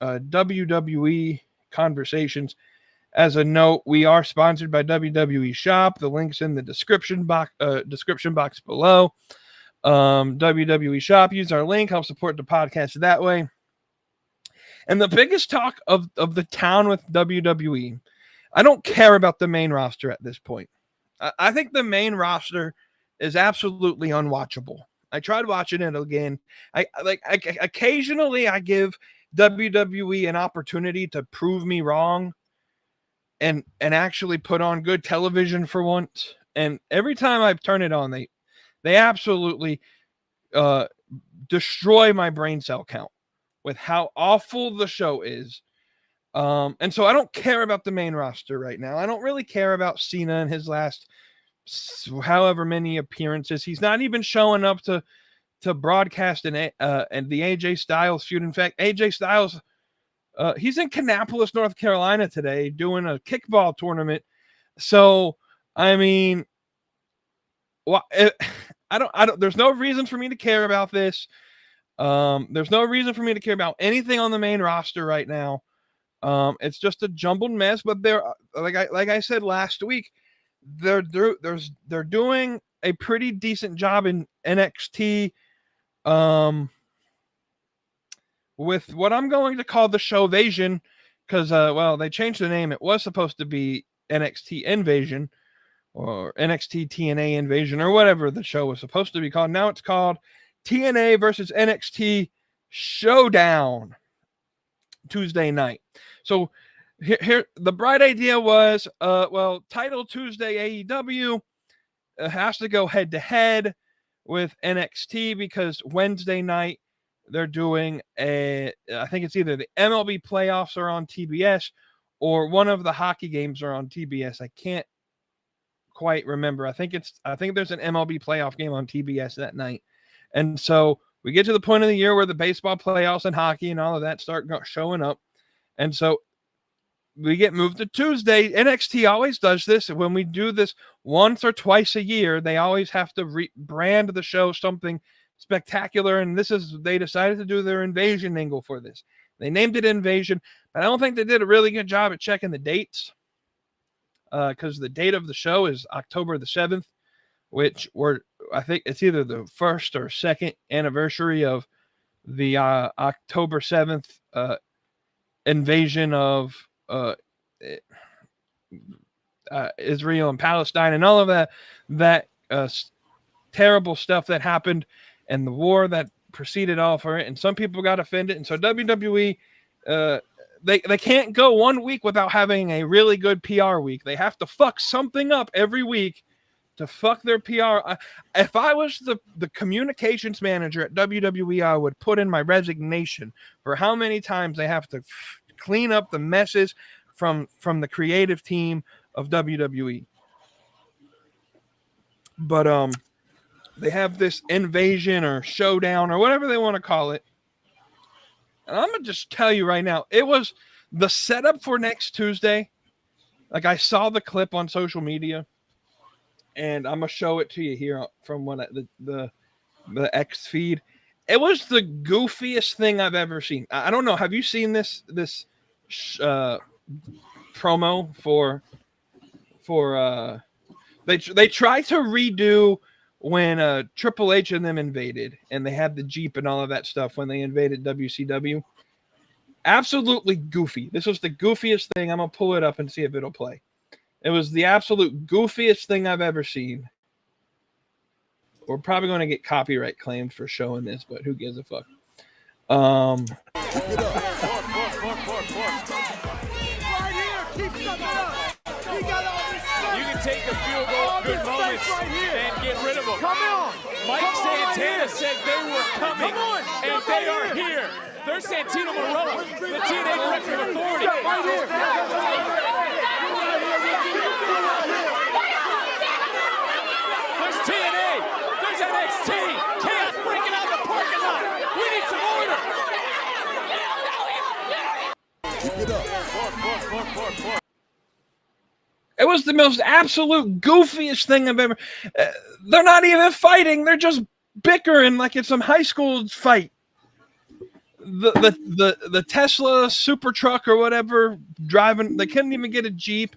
WWE conversations. As a note, we are sponsored by WWE Shop. The link's in the description box below. WWE Shop, use our link, help support the podcast that way. And the biggest talk of the town with WWE, I don't care about the main roster at this point. I think the main roster is absolutely unwatchable. I tried watching it again. I occasionally I give WWE an opportunity to prove me wrong and actually put on good television for once. And every time I turn it on, they absolutely destroy my brain cell count with how awful the show is. And so I don't care about the main roster right now. I don't really care about Cena and his last however many appearances. He's not even showing up to broadcast and the AJ Styles feud. In fact, AJ Styles, he's in Kannapolis, North Carolina today doing a kickball tournament. So, I mean, I don't, there's no reason for me to care about this. There's no reason for me to care about anything on the main roster right now. It's just a jumbled mess, but they're like I said last week, they're doing a pretty decent job in NXT, with what I'm going to call the Showvasion, because they changed the name. It was supposed to be NXT Invasion or NXT TNA Invasion or whatever the show was supposed to be called. Now it's called TNA versus NXT Showdown Tuesday night. So here the bright idea was, Title Tuesday AEW has to go head to head with NXT because Wednesday night they're doing I think it's either the MLB playoffs are on TBS or one of the hockey games are on TBS. I can't quite remember. I think there's an MLB playoff game on TBS that night. And so we get to the point of the year where the baseball playoffs and hockey and all of that start showing up. And so we get moved to Tuesday. NXT always does this. When we do this once or twice a year, they always have to rebrand the show something spectacular. And they decided to do their Invasion angle for this. They named it Invasion, but I don't think they did a really good job at checking the dates. Because the date of the show is October the 7th, which I think it's either the first or second anniversary of the October 7th invasion of Israel and Palestine and all of that terrible stuff that happened and the war that proceeded off of it, and some people got offended. And so WWE, they can't go 1 week without having a really good PR week. They have to fuck something up every week to fuck their PR. If I was the communications manager at WWE, I would put in my resignation for how many times they have to clean up the messes from the creative team of WWE. But they have this invasion or showdown or whatever they want to call it. And I'm going to just tell you right now, it was the setup for next Tuesday. Like, I saw the clip on social media, and I'm going to show it to you here from the X feed. It was the goofiest thing I've ever seen. I don't know. Have you seen this promo for they tried to redo when Triple H and them invaded, and they had the Jeep and all of that stuff when they invaded WCW. Absolutely goofy. This was the goofiest thing. I'm going to pull it up and see if it'll play. It was the absolute goofiest thing I've ever seen. We're probably going to get copyright claimed for showing this, but who gives a fuck? You can take a few good moments and get rid of them. Come on. Mike Santana said they were coming, and they are here. There's Santino Marella, the TNA Director of Authority. There's TNA. There's NXT. Chaos breaking out the parking lot. We need some order. Keep it up. It was the most absolute goofiest thing I've ever. They're not even fighting; they're just bickering like it's some high school fight. The Tesla super truck or whatever driving, they couldn't even get a Jeep.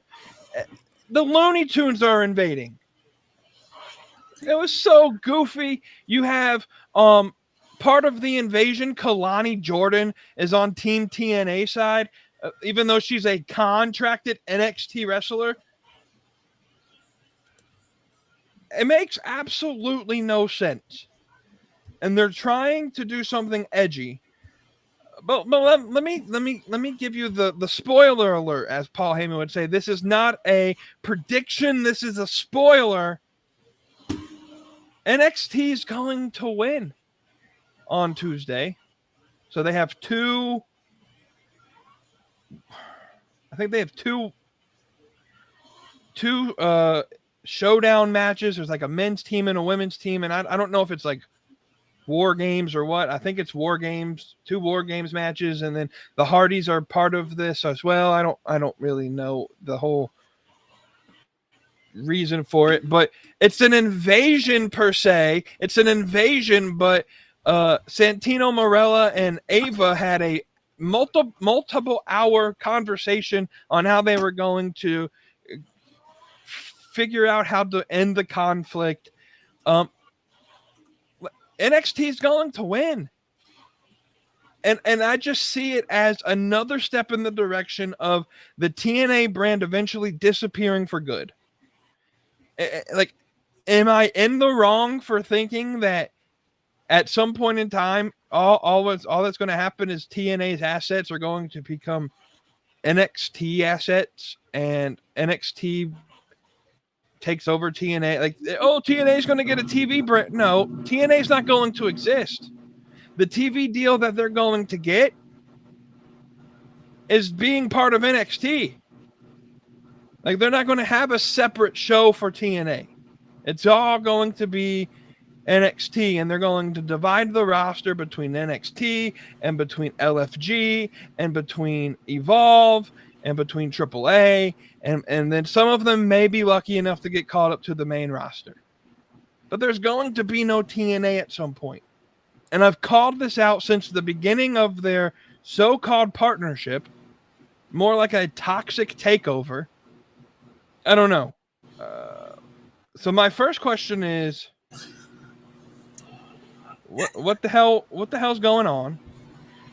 The Looney Tunes are invading. It was so goofy. You have part of the invasion. Kalani Jordan is on Team TNA side, even though she's a contracted NXT wrestler. It makes absolutely no sense. And they're trying to do something edgy. But let me give you the spoiler alert, as Paul Heyman would say. This is not a prediction. This is a spoiler. NXT is going to win on Tuesday. So they have two. I think they have two showdown matches. There's like a men's team and a women's team, and I don't know if it's like War Games or what. I think it's War Games, 2 War Games matches, and then the Hardys are part of this as well. I don't really know the whole reason for it, but it's an invasion per se. It's an invasion, but Santino Marella and Ava had a multiple hour conversation on how they were going to figure out how to end the conflict. NXT is going to win. And I just see it as another step in the direction of the TNA brand eventually disappearing for good. Like, am I in the wrong for thinking that at some point in time, all that's going to happen is TNA's assets are going to become NXT assets, and NXT takes over TNA? Like, oh, TNA is going to get a TV brand. No, TNA is not going to exist. The TV deal that they're going to get is being part of NXT. Like, they're not going to have a separate show for TNA. It's all going to be NXT, and they're going to divide the roster between NXT and between LFG and between Evolve and between AAA, and then some of them may be lucky enough to get called up to the main roster. But there's going to be no TNA at some point. And I've called this out since the beginning of their so-called partnership, more like a toxic takeover. I don't know. So my first question is, what the hell's going on?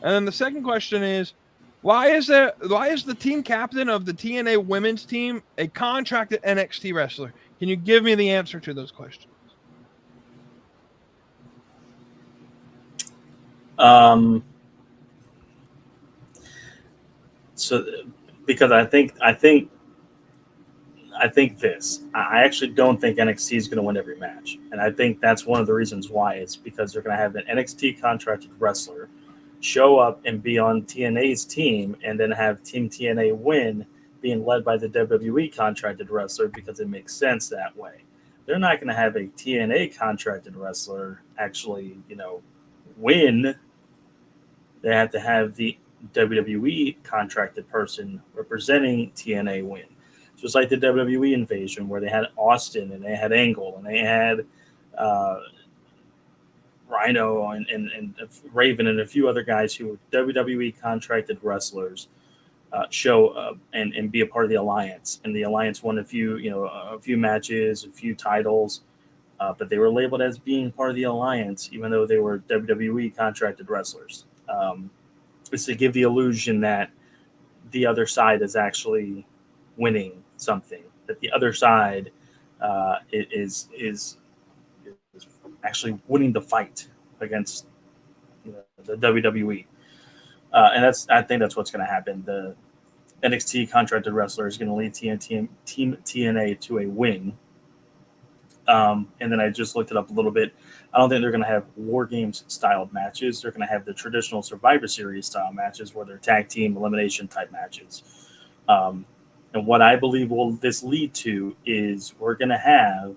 And then the second question is, why is the team captain of the TNA women's team a contracted NXT wrestler? Can you give me the answer to those questions? So because I think this. I actually don't think NXT is going to win every match, and I think that's one of the reasons why. It's because they're going to have an NXT contracted wrestler show up and be on TNA's team, and then have Team TNA win, being led by the WWE contracted wrestler, because it makes sense that way. They're not going to have a TNA contracted wrestler actually, win. They have to have the WWE contracted person representing TNA win. Just like the WWE invasion, where they had Austin and they had Angle and they had Rhino and Raven and a few other guys who were WWE contracted wrestlers show up and be a part of the alliance. And the alliance won a few matches, a few titles, but they were labeled as being part of the alliance, even though they were WWE contracted wrestlers. It's to give the illusion that the other side is actually winning something, that the other side is actually winning the fight against the WWE. And I think that's what's going to happen. The NXT contracted wrestler is going to lead Team TNA to a win. And then I just looked it up a little bit. I don't think they're going to have War Games styled matches. They're going to have the traditional Survivor Series style matches, where they're tag team elimination type matches. And what I believe this lead to is we're going to have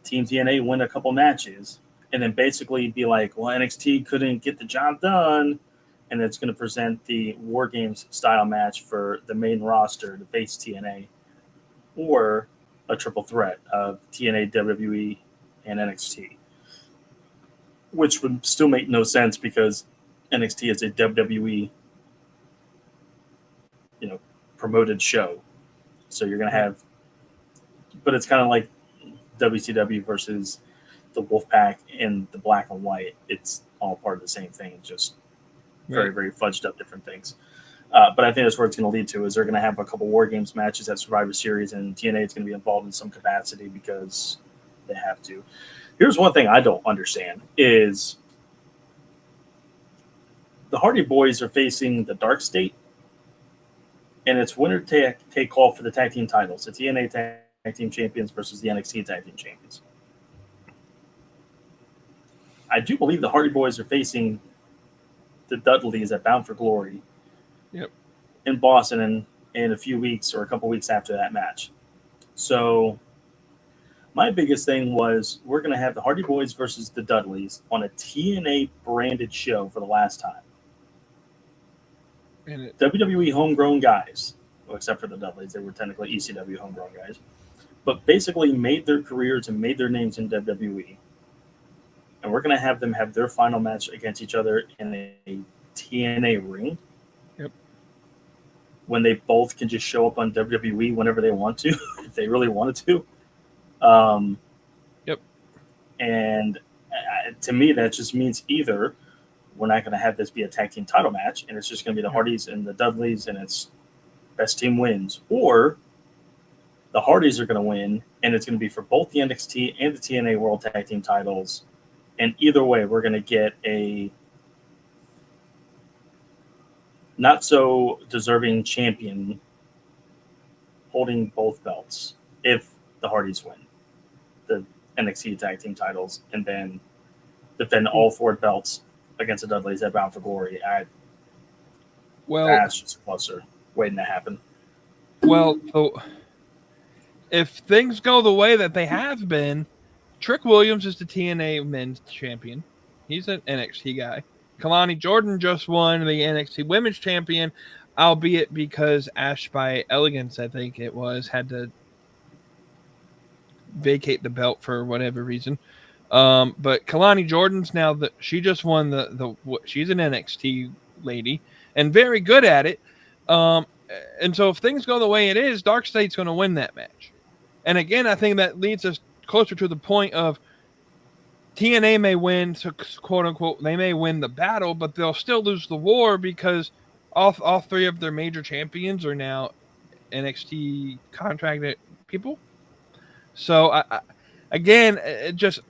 Team TNA win a couple matches and then basically be like, well, NXT couldn't get the job done. And it's going to present the War Games style match for the main roster to face TNA, or a triple threat of TNA, WWE, and NXT, which would still make no sense because NXT is a WWE, promoted show. So you're going to have, but it's kind of like WCW versus the Wolfpack and the Black and White. It's all part of the same thing, just very, very fudged up different things. But I think that's where it's going to lead to, is they're going to have a couple War Games matches at Survivor Series, and TNA is going to be involved in some capacity because they have to. Here's one thing I don't understand is the Hardy Boys are facing the Dark State, and it's winner take all for the tag team titles. The TNA tag team champions versus the NXT tag team champions. I do believe the Hardy Boys are facing the Dudleys at Bound for Glory. Yep. In Boston in a few weeks or a couple weeks after that match. So my biggest thing was we're going to have the Hardy Boys versus the Dudleys on a TNA branded show for the last time. And WWE homegrown guys, well, except for the Dudleys, they were technically ECW homegrown guys, but basically made their careers and made their names in WWE. And we're going to have them have their final match against each other in a TNA ring. Yep. When they both can just show up on WWE whenever they want to, if they really wanted to. Yep. And to me, that just means either we're not going to have this be a tag team title match, and it's just going to be the Hardys and the Dudleys, and it's best team wins, or the Hardys are going to win, and it's going to be for both the NXT and the TNA World Tag Team titles. And either way, we're going to get a not so deserving champion holding both belts if the Hardys win the NXT tag team titles and then defend all four belts against the Dudleys at Bound for Glory. That's just closer waiting to happen. Well, so if things go the way that they have been, Trick Williams is the TNA Men's Champion. He's an NXT guy. Kalani Jordan just won the NXT Women's Champion, albeit because Ash by Elegance, I think it was, had to vacate the belt for whatever reason. But Kalani Jordan's now she just won she's an NXT lady and very good at it. And so if things go the way it is, Dark State's going to win that match. And again, I think that leads us closer to the point of TNA may win, so quote unquote, they may win the battle, but they'll still lose the war because all three of their major champions are now NXT contracted people. So again, it just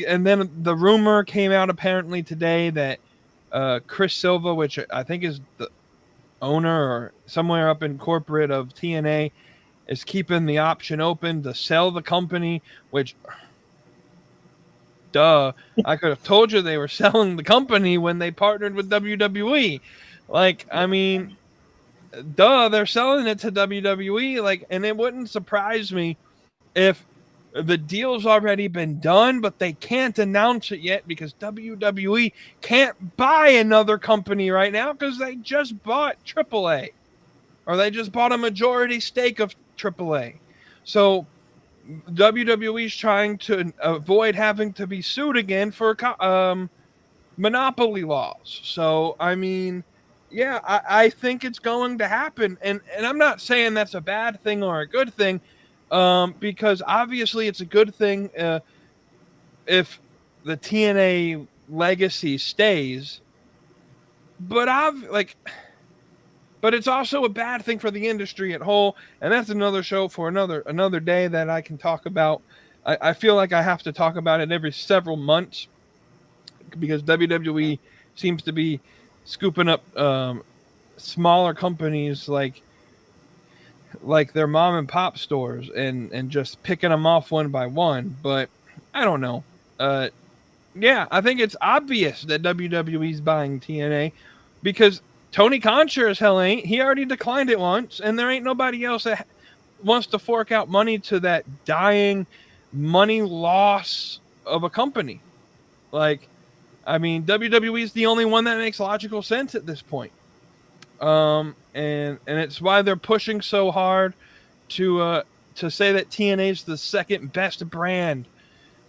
and then the rumor came out apparently today that Chris Silva, which I think is the owner or somewhere up in corporate of TNA, is keeping the option open to sell the company, which, duh, I could have told you they were selling the company when they partnered with WWE. Like, I mean, duh, they're selling it to WWE. Like, and it wouldn't surprise me if the deal's already been done, but they can't announce it yet because WWE can't buy another company right now because they just bought AAA, or they just bought a majority stake of AAA. So WWE's trying to avoid having to be sued again for monopoly laws. So, I mean, yeah, I think it's going to happen. And I'm not saying that's a bad thing or a good thing, because obviously it's a good thing if the TNA legacy stays. But but it's also a bad thing for the industry at whole, and that's another show for another day that I can talk about. I feel like I have to talk about it every several months because WWE seems to be scooping up smaller companies like their mom and pop stores and just picking them off one by one. But I don't know. Yeah, I think it's obvious that WWE's buying TNA because Tony Khan sure as hell ain't. He already declined it once, and there ain't nobody else that wants to fork out money to that dying money loss of a company. Like, I mean, WWE is the only one that makes logical sense at this point. And it's why they're pushing so hard to say that TNA is the second best brand.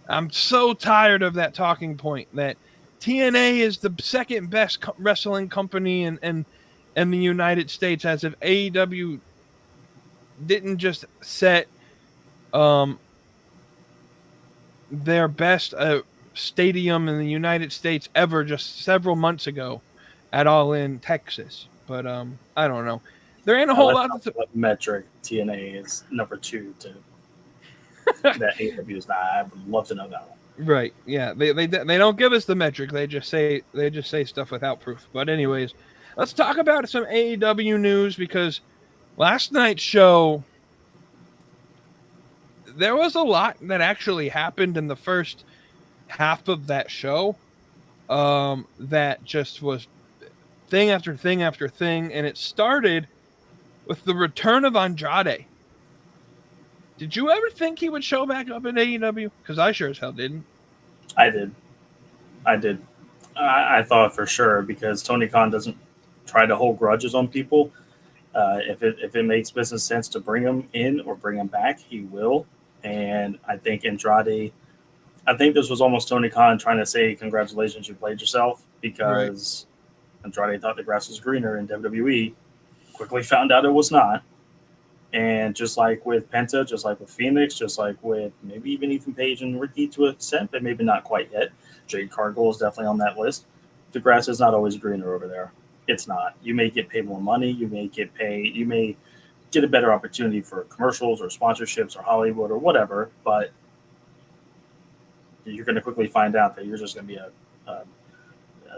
I'm so tired of that talking point that TNA is the second best wrestling company in the United States, as if AEW didn't just set their best stadium in the United States ever just several months ago at All In Texas. But I don't know. There ain't a whole lot. What metric TNA is number 2 to that AEW is not. I would love to know that one. Right. Yeah. They don't give us the metric. They just say stuff without proof. But anyways, let's talk about some AEW news because last night's show, there was a lot that actually happened in the first half of that show. That just was thing after thing after thing, and it started with the return of Andrade. Did you ever think he would show back up in AEW? Because I sure as hell didn't. I did. I thought for sure because Tony Khan doesn't try to hold grudges on people. If it makes business sense to bring him in or bring him back, he will. And I think Andrade, I think this was almost Tony Khan trying to say, congratulations, you played yourself, because Andrade thought the grass was greener in WWE, quickly found out it was not. And just like with Penta, just like with Phoenix, just like with maybe even Ethan Page and Ricky to an extent, but maybe not quite yet. Jade Cargill is definitely on that list. The grass is not always greener over there. It's not. You may get paid more money. You may get a better opportunity for commercials or sponsorships or Hollywood or whatever, but you're going to quickly find out that you're just going to be a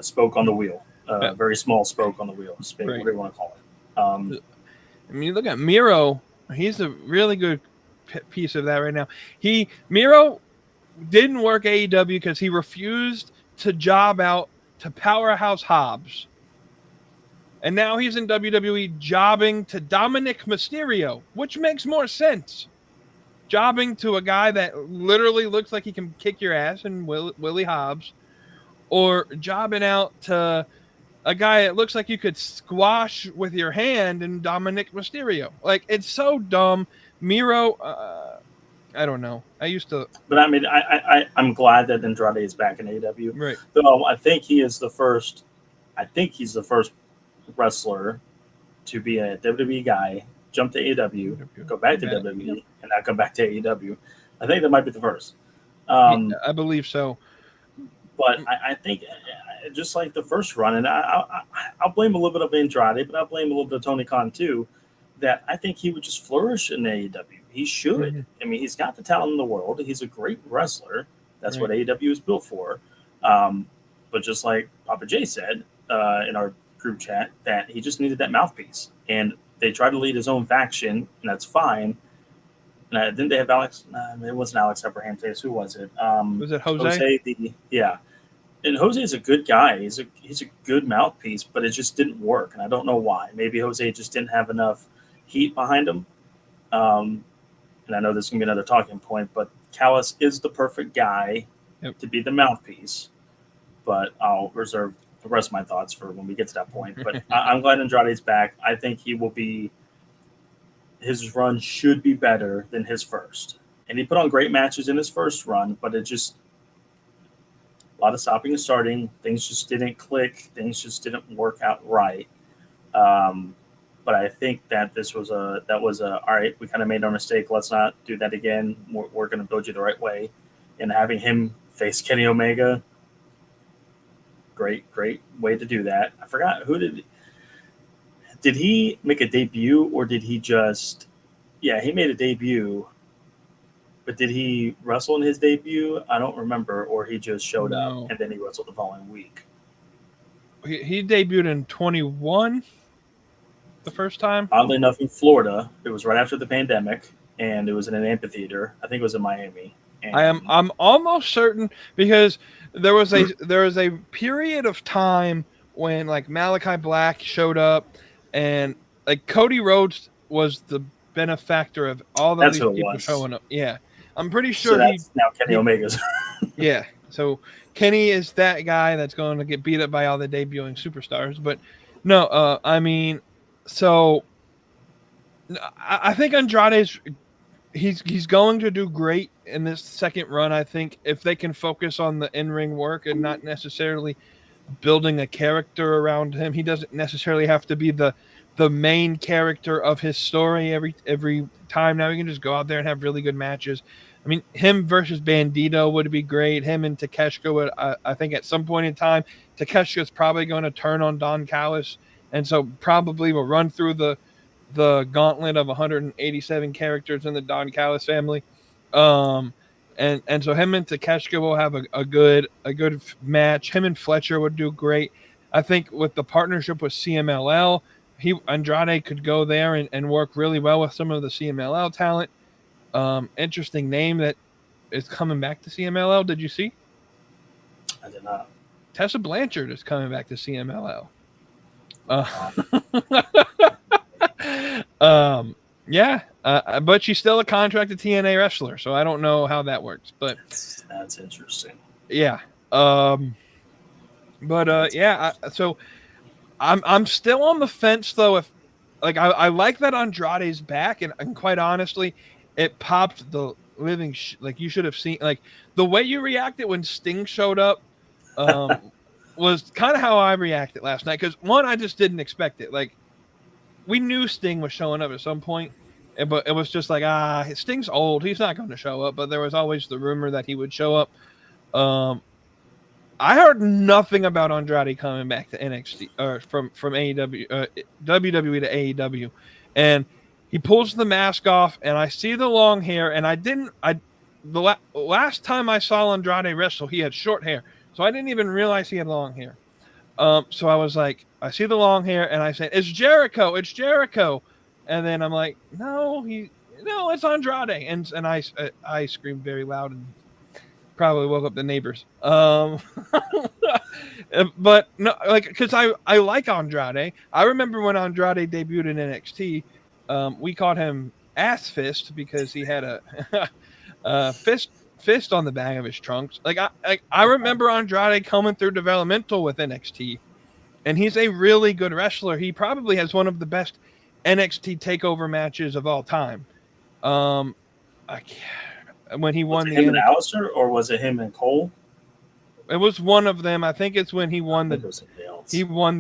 spoke on the wheel, a very small spoke on the wheel, whatever you want to call it. I mean, look at Miro. He's a really good piece of that right now. Miro didn't work AEW because he refused to job out to Powerhouse Hobbs. And now he's in WWE jobbing to Dominic Mysterio, which makes more sense. Jobbing to a guy that literally looks like he can kick your ass in Willie Hobbs, or jobbing out to a guy that looks like you could squash with your hand in Dominic Mysterio. Like, it's so dumb. Miro, I don't know. I used to. But I mean, I'm glad that Andrade is back in AEW. Right. Though I think he's the first wrestler to be a WWE guy, jump to AEW, go back to WWE, and not come back to AEW. I think that might be the first. I believe so. But I think just like the first run, and I'll blame a little bit of Andrade, but I'll blame a little bit of Tony Khan too, that I think he would just flourish in AEW. He should. Mm-hmm. I mean, he's got the talent in the world. He's a great wrestler. That's what AEW is built for. But just like Papa J said in our group chat, that he just needed that mouthpiece. And they tried to lead his own faction, and that's fine. And didn't they have Alex? It wasn't Alex Abrahantes. Who was it? Was it Jose? Yeah. And Jose is a good guy. He's a good mouthpiece, but it just didn't work, and I don't know why. Maybe Jose just didn't have enough heat behind him. And I know this is going to be another talking point, but Callis is the perfect guy to be the mouthpiece. But I'll reserve the rest of my thoughts for when we get to that point. But I'm glad Andrade's back. I think he will be – his run should be better than his first. And he put on great matches in his first run, but it just – a lot of stopping and starting. Things just didn't click. Things just didn't work out right. But I think that all right, we kind of made our mistake. Let's not do that again. We're going to build you the right way. And having him face Kenny Omega, great way to do that. I forgot who did he make a debut, or did he just he made a debut, but did he wrestle in his debut? I don't remember, or he just showed up and then he wrestled the following week. He debuted in 21 the first time. Oddly enough, in Florida. It was right after the pandemic, and it was in an amphitheater. I think it was in Miami. And I'm almost certain, because there was a period of time when like Malachi Black showed up, and like Cody Rhodes was the benefactor of all these people showing up. Yeah, I'm pretty sure. So that's now Kenny Omega's. Yeah, so Kenny is that guy that's going to get beat up by all the debuting superstars. But no, I mean, so I think Andrade's. He's going to do great in this second run. I think if they can focus on the in-ring work and not necessarily building a character around him. He doesn't necessarily have to be the main character of his story every time. Now he can just go out there and have really good matches. I mean, him versus Bandito would be great. Him and Takeshita would, I think at some point in time, Takeshita is probably going to turn on Don Callis, and so probably will run through the gauntlet of 187 characters in the Don Callis family. And so him and Takeshita will have a good match. Him and Fletcher would do great. I think with the partnership with CMLL, Andrade could go there and work really well with some of the CMLL talent. Interesting name that is coming back to CMLL. Did you see? I did not. Tessa Blanchard is coming back to CMLL. But she's still a contracted TNA wrestler, so I don't know how that works. But that's interesting. Yeah. So I'm still on the fence though. If like I like that Andrade's back, and quite honestly, it popped the living like you should have seen, like the way you reacted when Sting showed up was kind of how I reacted last night, because one, I just didn't expect it. Like, we knew Sting was showing up at some point, but it was just like, Sting's old, he's not going to show up. But there was always the rumor that he would show up. I heard nothing about Andrade coming back to NXT or from AEW, WWE to AEW, and he pulls the mask off, and I see the long hair, and the last time I saw Andrade wrestle, he had short hair, so I didn't even realize he had long hair. So I was like, I see the long hair, and I said, "It's Jericho! It's Jericho!" And then I'm like, "No, it's Andrade!" And I screamed very loud and probably woke up the neighbors. But no, like, because I like Andrade. I remember when Andrade debuted in NXT, we called him Ass Fist because he had a fist on the back of his trunks. I remember Andrade coming through developmental with NXT, and he's a really good wrestler. He probably has one of the best NXT takeover matches of all time. When he won him and Alistair, or was it him and Cole? It was one of them. I think it's when he won the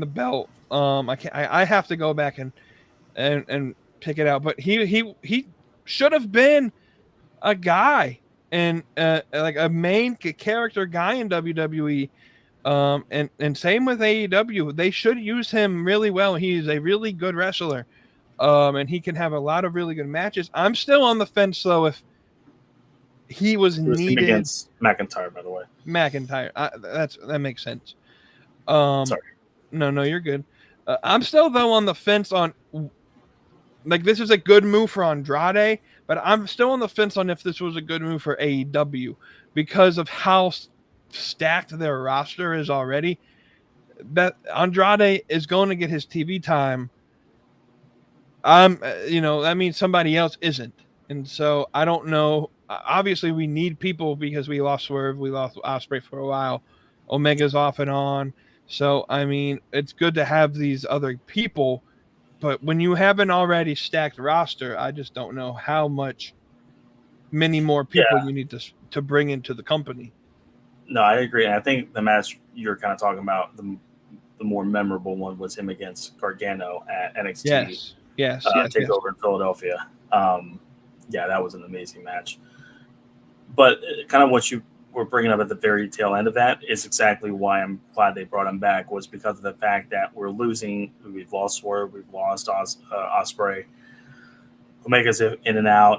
belt. I have to go back and pick it out. But he should have been a guy and like a main character guy in WWE. And same with AEW. They should use him really well. He's a really good wrestler. And he can have a lot of really good matches. I'm still on the fence though he was It was him needed against McIntyre, by the way. McIntyre. That makes sense. Sorry. No, you're good. I'm still though on the fence on like this is a good move for Andrade, but I'm still on the fence on if this was a good move for AEW because of how stacked their roster is already. That Andrade is going to get his TV time. That means somebody else isn't, and so I don't know. Obviously, we need people because we lost Swerve, we lost Ospreay for a while. Omega's off and on, so I mean, it's good to have these other people. But when you have an already stacked roster, I just don't know how many more people you need to bring into the company. No, I agree. And I think the match you're kind of talking about, the more memorable one was him against Gargano at NXT. Yes. Takeover in Philadelphia. That was an amazing match. But kind of what you were bringing up at the very tail end of that is exactly why I'm glad they brought him back, was because of the fact that we're losing. We've lost Swerve, we've lost Ospreay, Omega's in and out.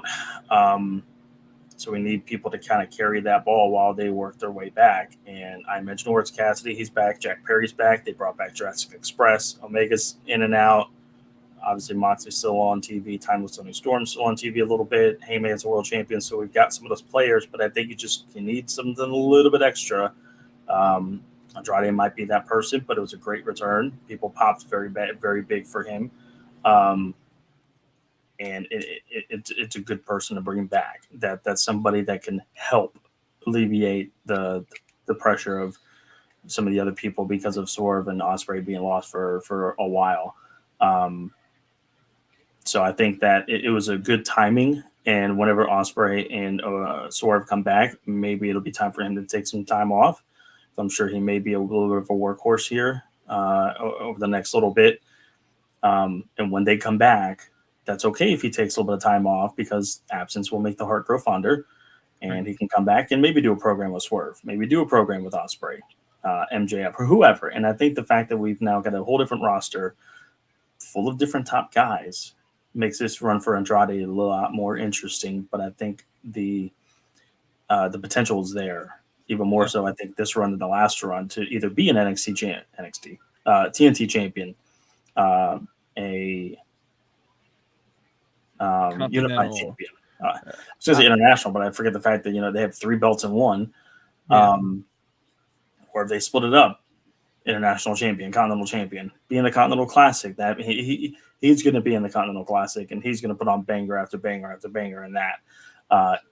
So we need people to kind of carry that ball while they work their way back. And I mentioned Orange Cassidy, he's back. Jack Perry's back. They brought back Jurassic Express. Omega's in and out. Obviously, Moxley's still on TV. Timeless Tony Storm's still on TV a little bit. Hangman's a world champion. So we've got some of those players, but I think you need something a little bit extra. Andrade might be that person, but it was a great return. People popped very big for him. And it's a good person to bring back. That's somebody that can help alleviate the pressure of some of the other people because of Swerve and Ospreay being lost for a while. So I think that it was a good timing. And whenever Ospreay and Swerve come back, maybe it'll be time for him to take some time off. I'm sure he may be a little bit of a workhorse here over the next little bit. And when they come back, that's okay if he takes a little bit of time off, because absence will make the heart grow fonder, and he can come back and maybe do a program with Swerve, maybe do a program with Ospreay, MJF, or whoever. And I think the fact that we've now got a whole different roster full of different top guys makes this run for Andrade a lot more interesting. But I think the potential is there even more so. I think this run than the last run to either be an TNT champion, a unified champion. I was going to say international, but I forget the fact that they have 3 belts in one. Or if they split it up, international champion, continental champion, be in the Continental Classic. That he's going to be in the Continental Classic, and he's going to put on banger after banger after banger in that.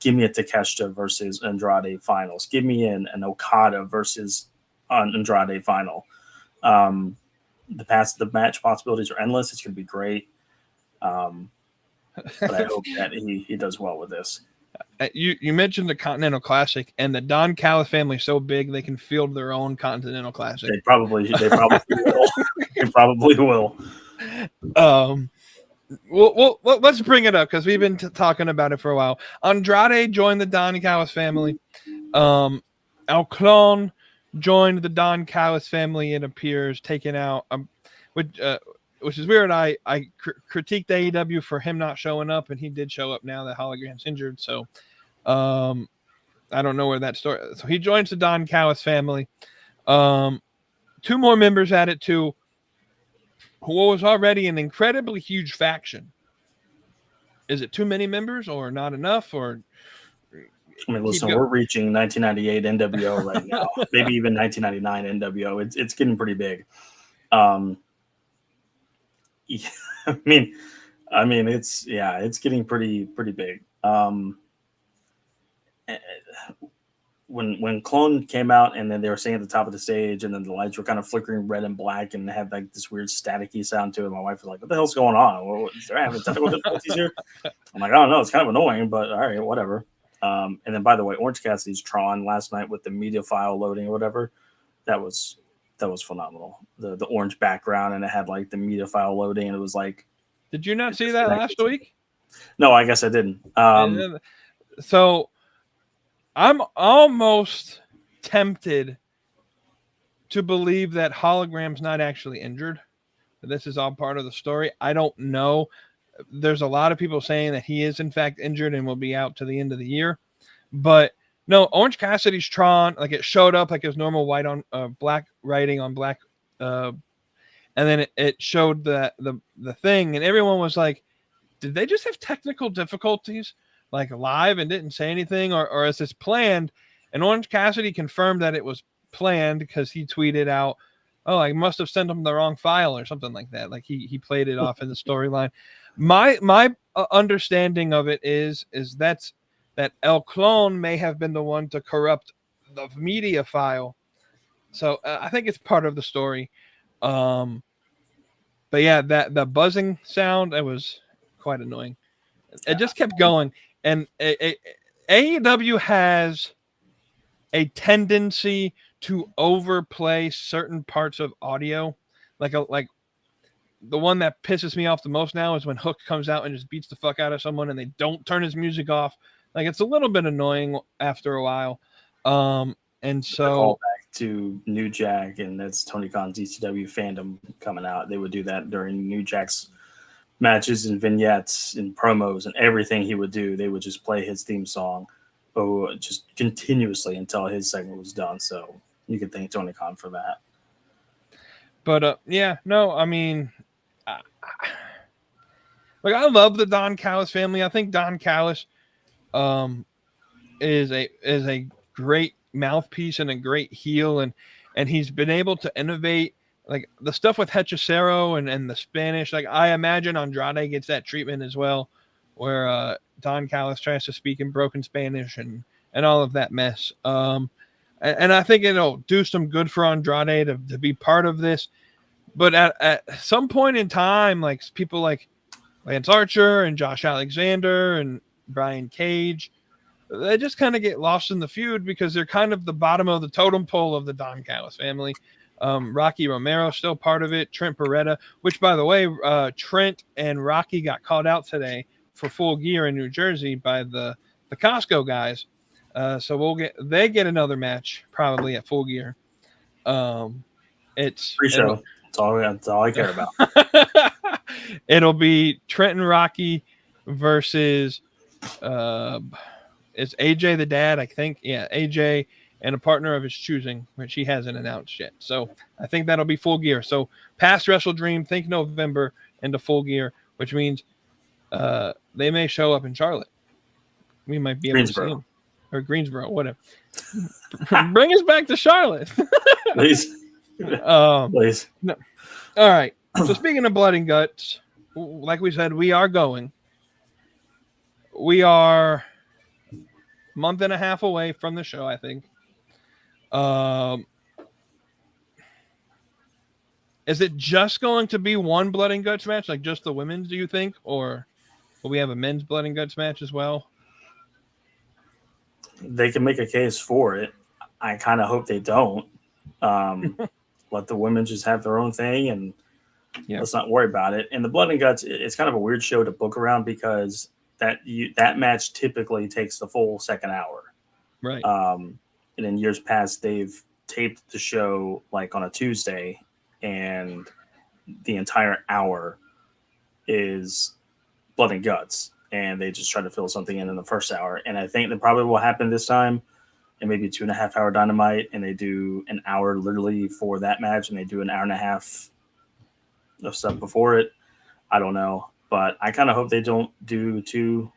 Give me a Takeshita versus Andrade finals. Give me an Okada versus Andrade final. The match possibilities are endless. It's going to be great. But I hope that he does well with this. You mentioned the Continental Classic, and the Don Callis family is so big they can field their own Continental Classic. They probably will. They probably will. Well, let's bring it up because we've been talking about it for a while. Andrade joined the Don Callis family. El Clone joined the Don Callis family, it appears, taking out which is weird. I critiqued AEW for him not showing up, and he did show up now that Hologram's injured. So I don't know where that story. So he joins the Don Callis family. 2 more members added to who was already an incredibly huge faction. Is it too many members or not enough? Or I mean, listen, we're reaching 1998 NWO right now, maybe even 1999 NWO. It's getting pretty big. I mean, it's getting pretty big. When Clone came out, and then they were singing at the top of the stage, and then the lights were kind of flickering red and black, and had like this weird staticky sound to it. My wife was like, "What the hell's going on? Is there having technical difficulties here?" I'm like, "I don't know. It's kind of annoying, but all right, whatever." And then, by the way, Orange Cassidy's Tron last night with the media file loading or whatever, that was phenomenal. The orange background, and it had like the media file loading, and it was like. Did you not see that last week? No, I guess I didn't. So I'm almost tempted to believe that Hologram's not actually injured. This is all part of the story. I don't know. There's a lot of people saying that he is in fact injured and will be out to the end of the year. But no, Orange Cassidy's Tron, like it showed up like his normal white on black writing on black, and then it showed the thing, and everyone was like, did they just have technical difficulties like live and didn't say anything, or is this planned? And Orange Cassidy confirmed that it was planned because he tweeted out, oh, I must have sent him the wrong file or something like that. Like he played it off in the storyline. My understanding of it is that El Clone may have been the one to corrupt the media file. So I think it's part of the story. But yeah, the buzzing sound, it was quite annoying. It just kept going. And AEW has a tendency to overplay certain parts of audio. Like the one that pisses me off the most now is when Hook comes out and just beats the fuck out of someone and they don't turn his music off. Like it's a little bit annoying after a while. And so back to New Jack, and that's Tony Khan's ECW fandom coming out. They would do that during New Jack's matches and vignettes and promos and everything he would do. They would just play his theme song just continuously until his segment was done. So you could thank Tony Khan for that. But yeah, no, I mean, like I love the Don Callis family. I think Don Callis is a great mouthpiece and a great heel, and he's been able to innovate. Like the stuff with Hechicero and the Spanish, like I imagine Andrade gets that treatment as well, where Don Callis tries to speak in broken Spanish and all of that mess. And I think it'll do some good for Andrade to be part of this. But at some point in time, like people like Lance Archer and Josh Alexander and Brian Cage, they just kind of get lost in the feud because they're kind of the bottom of the totem pole of the Don Callis family. Rocky Romero still part of it. Trent Beretta, which by the way, Trent and Rocky got called out today for Full Gear in New Jersey by the Costco guys. So they get another match probably at Full Gear. It's pre-show. That's all I care about. It'll be Trent and Rocky versus it's AJ the dad, I think. Yeah, AJ and a partner of his choosing, which he hasn't announced yet. So I think that'll be Full Gear. So past Wrestle Dream, think November into Full Gear, which means they may show up in Charlotte. We might be able to see them. Or Greensboro, whatever. Bring us back to Charlotte. Please. Please. No. All right. So speaking of blood and guts, like we said, we are going. We are a month and a half away from the show, I think. Is it just going to be one blood and guts match, like just the women's, do you think? Or will we have a men's blood and guts match as well? They can make a case for it. I kind of hope they don't. Let the women just have their own thing and let's not worry about it. And the blood and guts, it's kind of a weird show to book around because that match typically takes the full second hour. Right. And in years past, they've taped the show like on a Tuesday, and the entire hour is blood and guts, and they just try to fill something in the first hour. And I think that probably will happen this time, and maybe 2.5 hour Dynamite, and they do an hour literally for that match, and they do an hour and a half of stuff before it. I don't know, but I kind of hope they don't do 2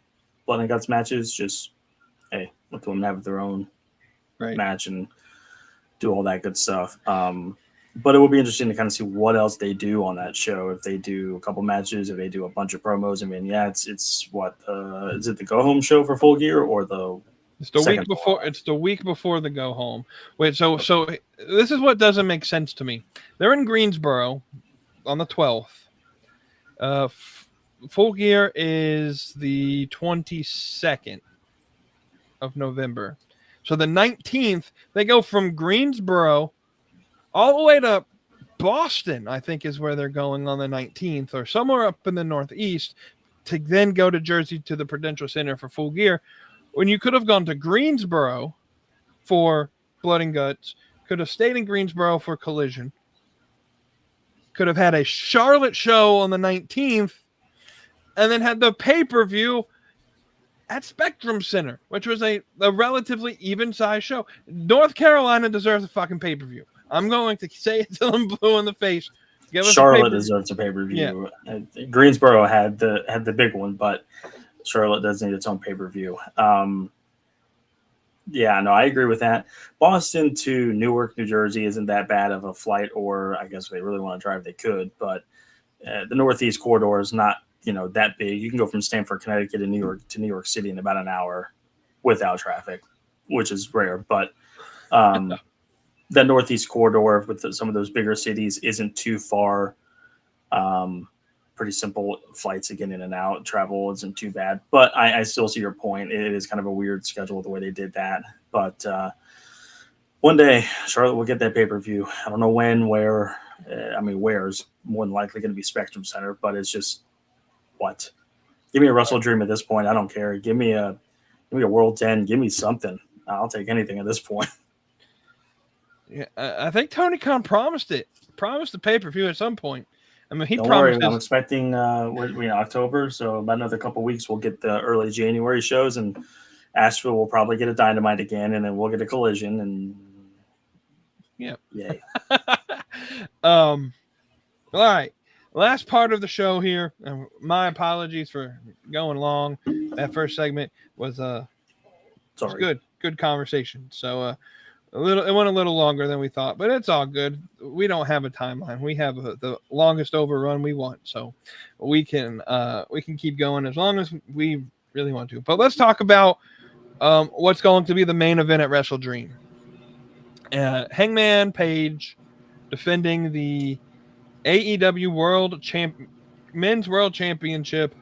blood and guts matches. Just, hey, let the women have their own match and do all that good stuff. But it will be interesting to kind of see what else they do on that show. If they do a couple matches, if they do a bunch of promos. I mean, it's what is it the go home show for Full Gear or it's the week before? It's the week before the go home. Wait, so this is what doesn't make sense to me. They're in Greensboro on the 12th. Full Gear is the 22nd of November. So the 19th, they go from Greensboro all the way to Boston, I think is where they're going on the 19th, or somewhere up in the Northeast, to then go to Jersey to the Prudential Center for Full Gear. When you could have gone to Greensboro for Blood and Guts, could have stayed in Greensboro for Collision, could have had a Charlotte show on the 19th, and then had the pay-per-view at Spectrum Center, which was a relatively even-sized show. North Carolina deserves a fucking pay-per-view. I'm going to say it till I'm blue in the face. Give us Charlotte deserves a pay-per-view. Yeah. Greensboro had the big one, but Charlotte does need its own pay-per-view. Yeah, no, I agree with that. Boston to Newark, New Jersey isn't that bad of a flight, or I guess if they really want to drive, they could. But the Northeast corridor is not, that big. You can go from Stamford, Connecticut to New York City in about an hour without traffic, which is rare. But the Northeast corridor with some of those bigger cities isn't too far. Pretty simple flights to get in and out. Travel isn't too bad, but I still see your point. It is kind of a weird schedule the way they did that. But one day Charlotte will get that pay-per-view. I don't know when, where. Where's more than likely going to be Spectrum Center, but it's just what? Give me a Wrestle Dream at this point. I don't care. Give me a World's End. Give me something. I'll take anything at this point. Yeah, I think Tony Khan promised the pay-per-view at some point. I mean, he Don't promised. worry, I'm expecting October, so about another couple of weeks we'll get the early January shows, and Asheville will probably get a Dynamite again, and then we'll get a Collision, and yay. All right, last part of the show here. My apologies for going long. That first segment was good conversation. So it went a little longer than we thought, but it's all good. We don't have a timeline. We have the longest overrun we want, so we can keep going as long as we really want to. But let's talk about what's going to be the main event at Wrestle Dream. Hangman Page defending the AEW Men's World Championship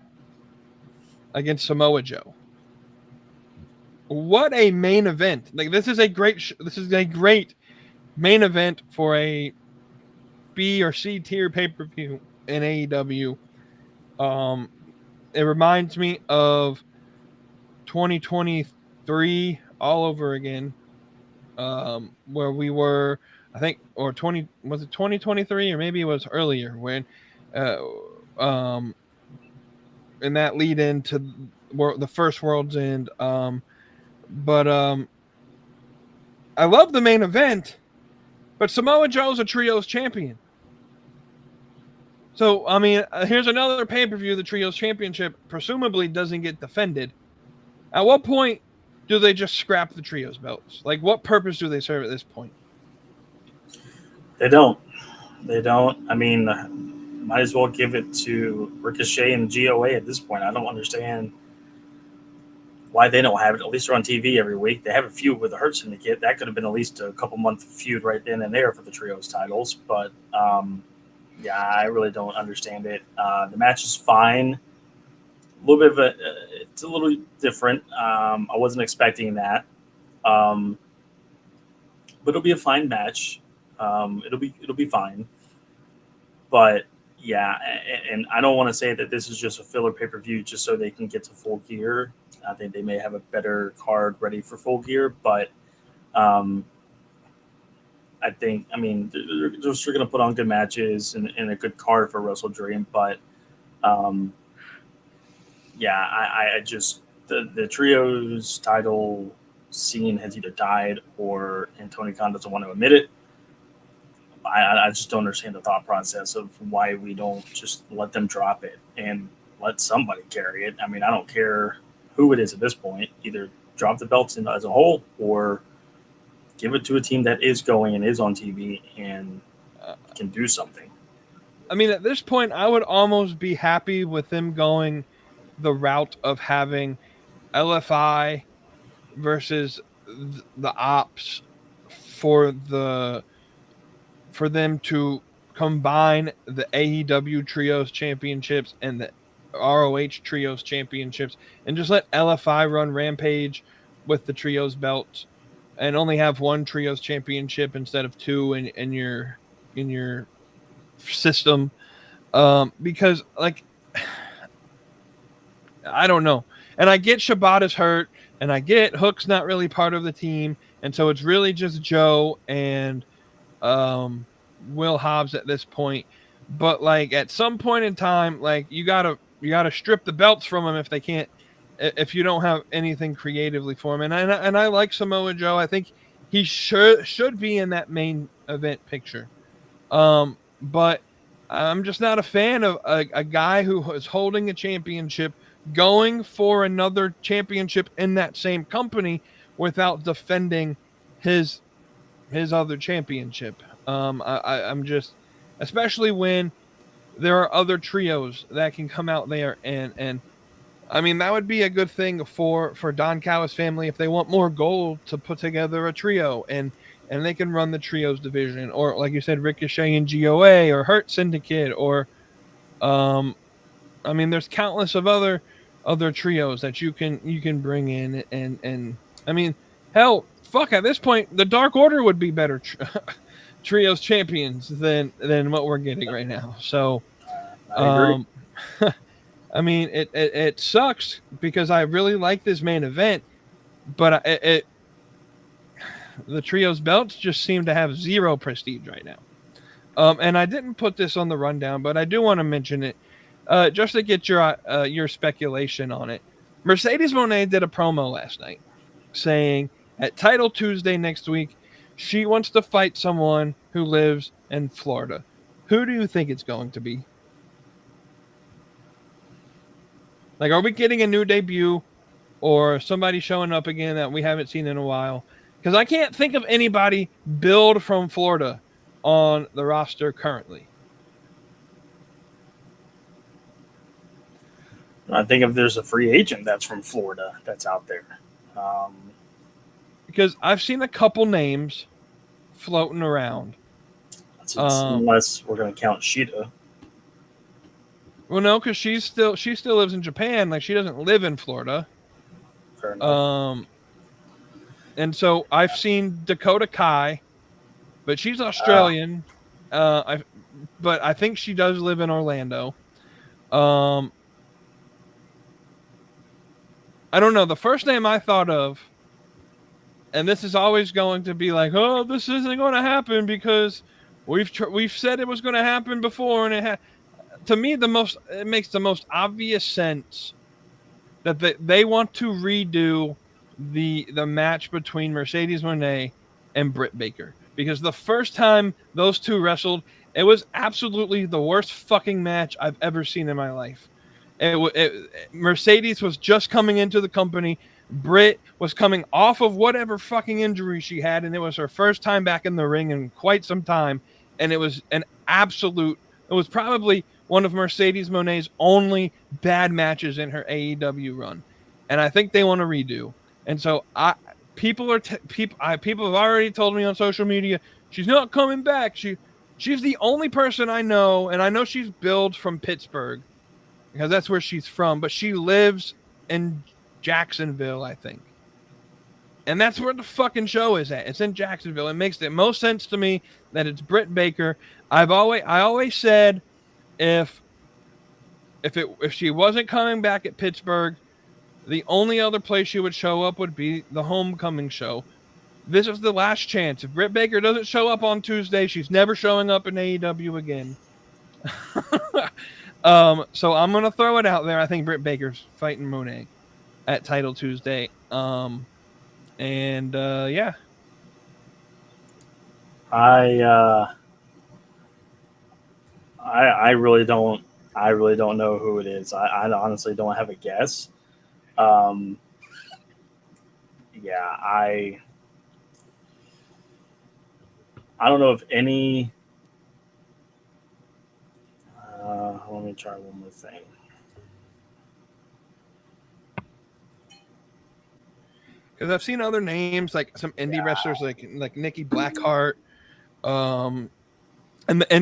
against Samoa Joe. What a main event! Like, this is a great main event for a B or C tier pay-per-view in AEW. It reminds me of 2023 all over again, where we were, I think, was it 2023 or maybe it was earlier when, in that lead into the first World's End. But I love the main event, but Samoa Joe's a Trios champion. So, I mean, here's another pay-per-view. The Trios Championship presumably doesn't get defended. At what point do they just scrap the Trios belts? Like, what purpose do they serve at this point? They don't. I mean, might as well give it to Ricochet and GOA at this point. I don't understand why they don't have it. At least they're on TV every week. They have a feud with the Hurt Syndicate. That could have been at least a couple-month feud right then and there for the Trios titles. But, yeah, I really don't understand it. The match is fine. A little bit of it's a little different. I wasn't expecting that. But it'll be a fine match. It'll be fine. But, yeah, and I don't want to say that this is just a filler pay-per-view just so they can get to Full Gear. I think they may have a better card ready for Full Gear, but they're still going to put on good matches and a good card for Wrestle Dream. But, I just the Trios title scene has either died and Tony Khan doesn't want to admit it. I just don't understand the thought process of why we don't just let them drop it and let somebody carry it. I mean, I don't care who it is at this point. Either drop the belts as a whole or give it to a team that is going and is on TV and can do something. I mean, at this point, I would almost be happy with them going the route of having LFI versus the Ops for them to combine the AEW Trios Championships and the ROH Trios Championships and just let LFI run Rampage with the Trios belts and only have one Trios Championship instead of two in your system. Because, like, I don't know. And I get Shibata's hurt and I get Hook's not really part of the team. And so it's really just Joe and Will Hobbs at this point. But, like, at some point in time, like, you gotta strip the belts from them if they can't if you don't have anything creatively for him. And I like Samoa Joe. I think he should be in that main event picture. But I'm just not a fan of a guy who is holding a championship going for another championship in that same company without defending his other championship. I'm just, especially when there are other trios that can come out there and I mean, that would be a good thing for Don Callis family if they want more gold to put together a trio and they can run the trios division, or like you said, Ricochet and GOA, or Hurt Syndicate, or I mean, there's countless of other trios that you can bring in and I mean, hell, fuck, at this point, the Dark Order would be better trios champions than what we're getting right now. So, I agree. I mean, it sucks because I really like this main event, but the trios belts just seem to have zero prestige right now. And I didn't put this on the rundown, but I do want to mention it, just to get your speculation on it. Mercedes Moné did a promo last night saying at Title Tuesday next week, she wants to fight someone who lives in Florida. Who do you think it's going to be? Like, are we getting a new debut or somebody showing up again that we haven't seen in a while? Because I can't think of anybody billed from Florida on the roster currently. I think if there's a free agent that's from Florida that's out there. Because I've seen a couple names floating around. Unless we're going to count Sheeta. Well, no, because she still lives in Japan. Like, she doesn't live in Florida. Fair enough. And so I've seen Dakota Kai, but she's Australian. But I think she does live in Orlando. I don't know. The first name I thought of, and this is always going to be like, oh, this isn't going to happen because we've said it was going to happen before, and to me, it makes the most obvious sense that they want to redo the match between Mercedes Moné and Britt Baker, because the first time those two wrestled, it was absolutely the worst fucking match I've ever seen in my life. Mercedes was just coming into the company. Britt was coming off of whatever fucking injury she had, and it was her first time back in the ring in quite some time. And it was it was probably one of Mercedes Moné's only bad matches in her AEW run. And I think they want to redo. And so people have already told me on social media, she's not coming back. She's the only person I know, and I know she's billed from Pittsburgh because that's where she's from, but she lives in Jacksonville, I think. And that's where the fucking show is at. It's in Jacksonville. It makes the most sense to me that it's Britt Baker. I always said if she wasn't coming back at Pittsburgh, the only other place she would show up would be the homecoming show. This is the last chance. If Britt Baker doesn't show up on Tuesday, she's never showing up in AEW again. So I'm going to throw it out there. I think Britt Baker's fighting Moné at Title Tuesday. Yeah. I really don't know who it is. I honestly don't have a guess. I don't know if any. Let me try one more thing. Because I've seen other names, like some indie wrestlers, like Nikki Blackheart, and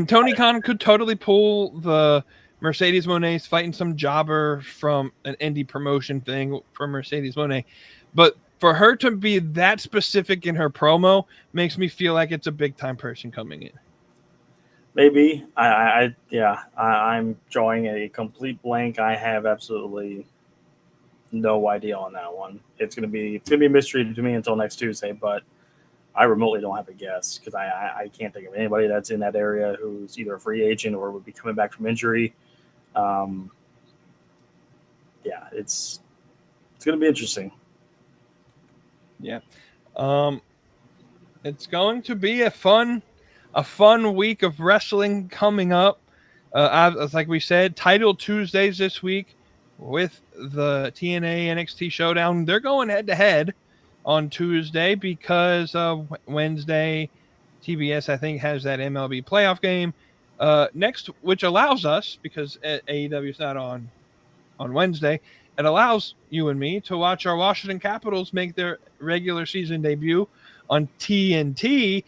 Tony Khan could totally pull the Mercedes Moné's fighting some jobber from an indie promotion thing for Mercedes Moné, but for her to be that specific in her promo makes me feel like it's a big time person coming in. Maybe I'm drawing a complete blank. I have absolutely no idea on that one. It's gonna be a mystery to me until next Tuesday, but I remotely don't have a guess because I can't think of anybody that's in that area who's either a free agent or would be coming back from injury. It's It's going to be interesting. Yeah. It's going to be a fun week of wrestling coming up. As like we said, Title Tuesdays this week with the TNA NXT showdown. They're going head to head on Tuesday because Wednesday TBS I think has that MLB playoff game next, which allows us, because AEW is not on Wednesday, it allows you and me to watch our Washington Capitals make their regular season debut on TNT.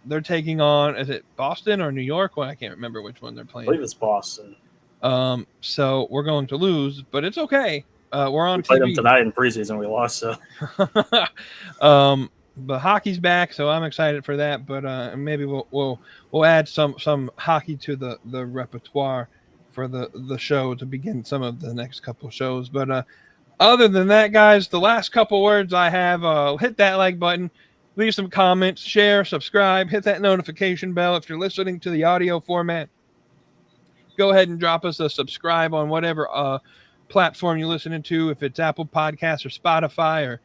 They're taking on, is it Boston or New York? Well, I can't remember which one they're I playing. believe it's Boston. So we're going to lose, but it's okay. We're on We played them TV tonight in preseason. We lost, so. But hockey's back, so I'm excited for that. But maybe we'll add some hockey to the repertoire for the show to begin some of the next couple shows. But other than that, guys, the last couple words I have: hit that like button, leave some comments, share, subscribe, hit that notification bell if you're listening to the audio format. Go ahead and drop us a subscribe on whatever platform you're listening to, if it's Apple Podcasts or Spotify or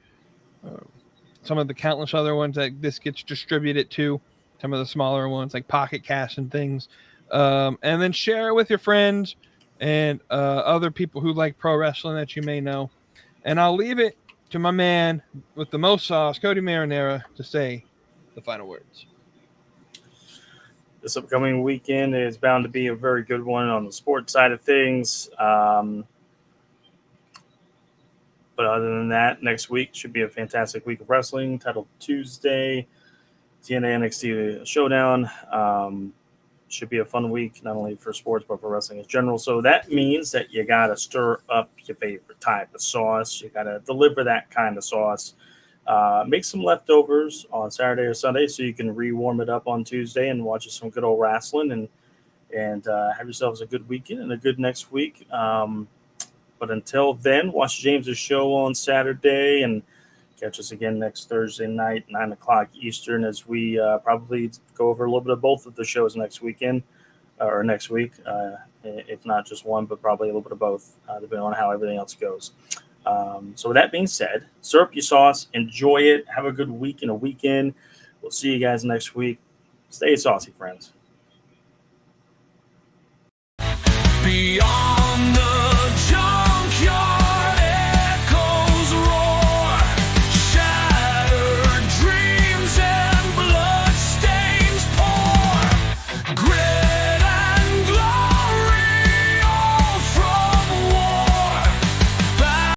some of the countless other ones that this gets distributed to, some of the smaller ones like Pocket Cast and things. And then share it with your friends and other people who like pro wrestling that you may know. And I'll leave it to my man with the most sauce, Cody Marinara, to say the final words. This upcoming weekend is bound to be a very good one on the sports side of things. But other than that, next week should be a fantastic week of wrestling. Title Tuesday, TNA NXT showdown. Should be a fun week, not only for sports, but for wrestling in general. So that means that you got to stir up your favorite type of sauce. You got to deliver that kind of sauce. Make some leftovers on Saturday or Sunday so you can re-warm it up on Tuesday and watch some good old wrestling and have yourselves a good weekend and a good next week. But until then, watch James's show on Saturday and catch us again next Thursday night, 9 o'clock Eastern, as we probably go over a little bit of both of the shows next weekend or next week, if not just one, but probably a little bit of both, depending on how everything else goes. So with that being said, syrup your sauce, enjoy it, have a good week and a weekend. We'll see you guys next week. Stay saucy, friends. Beyond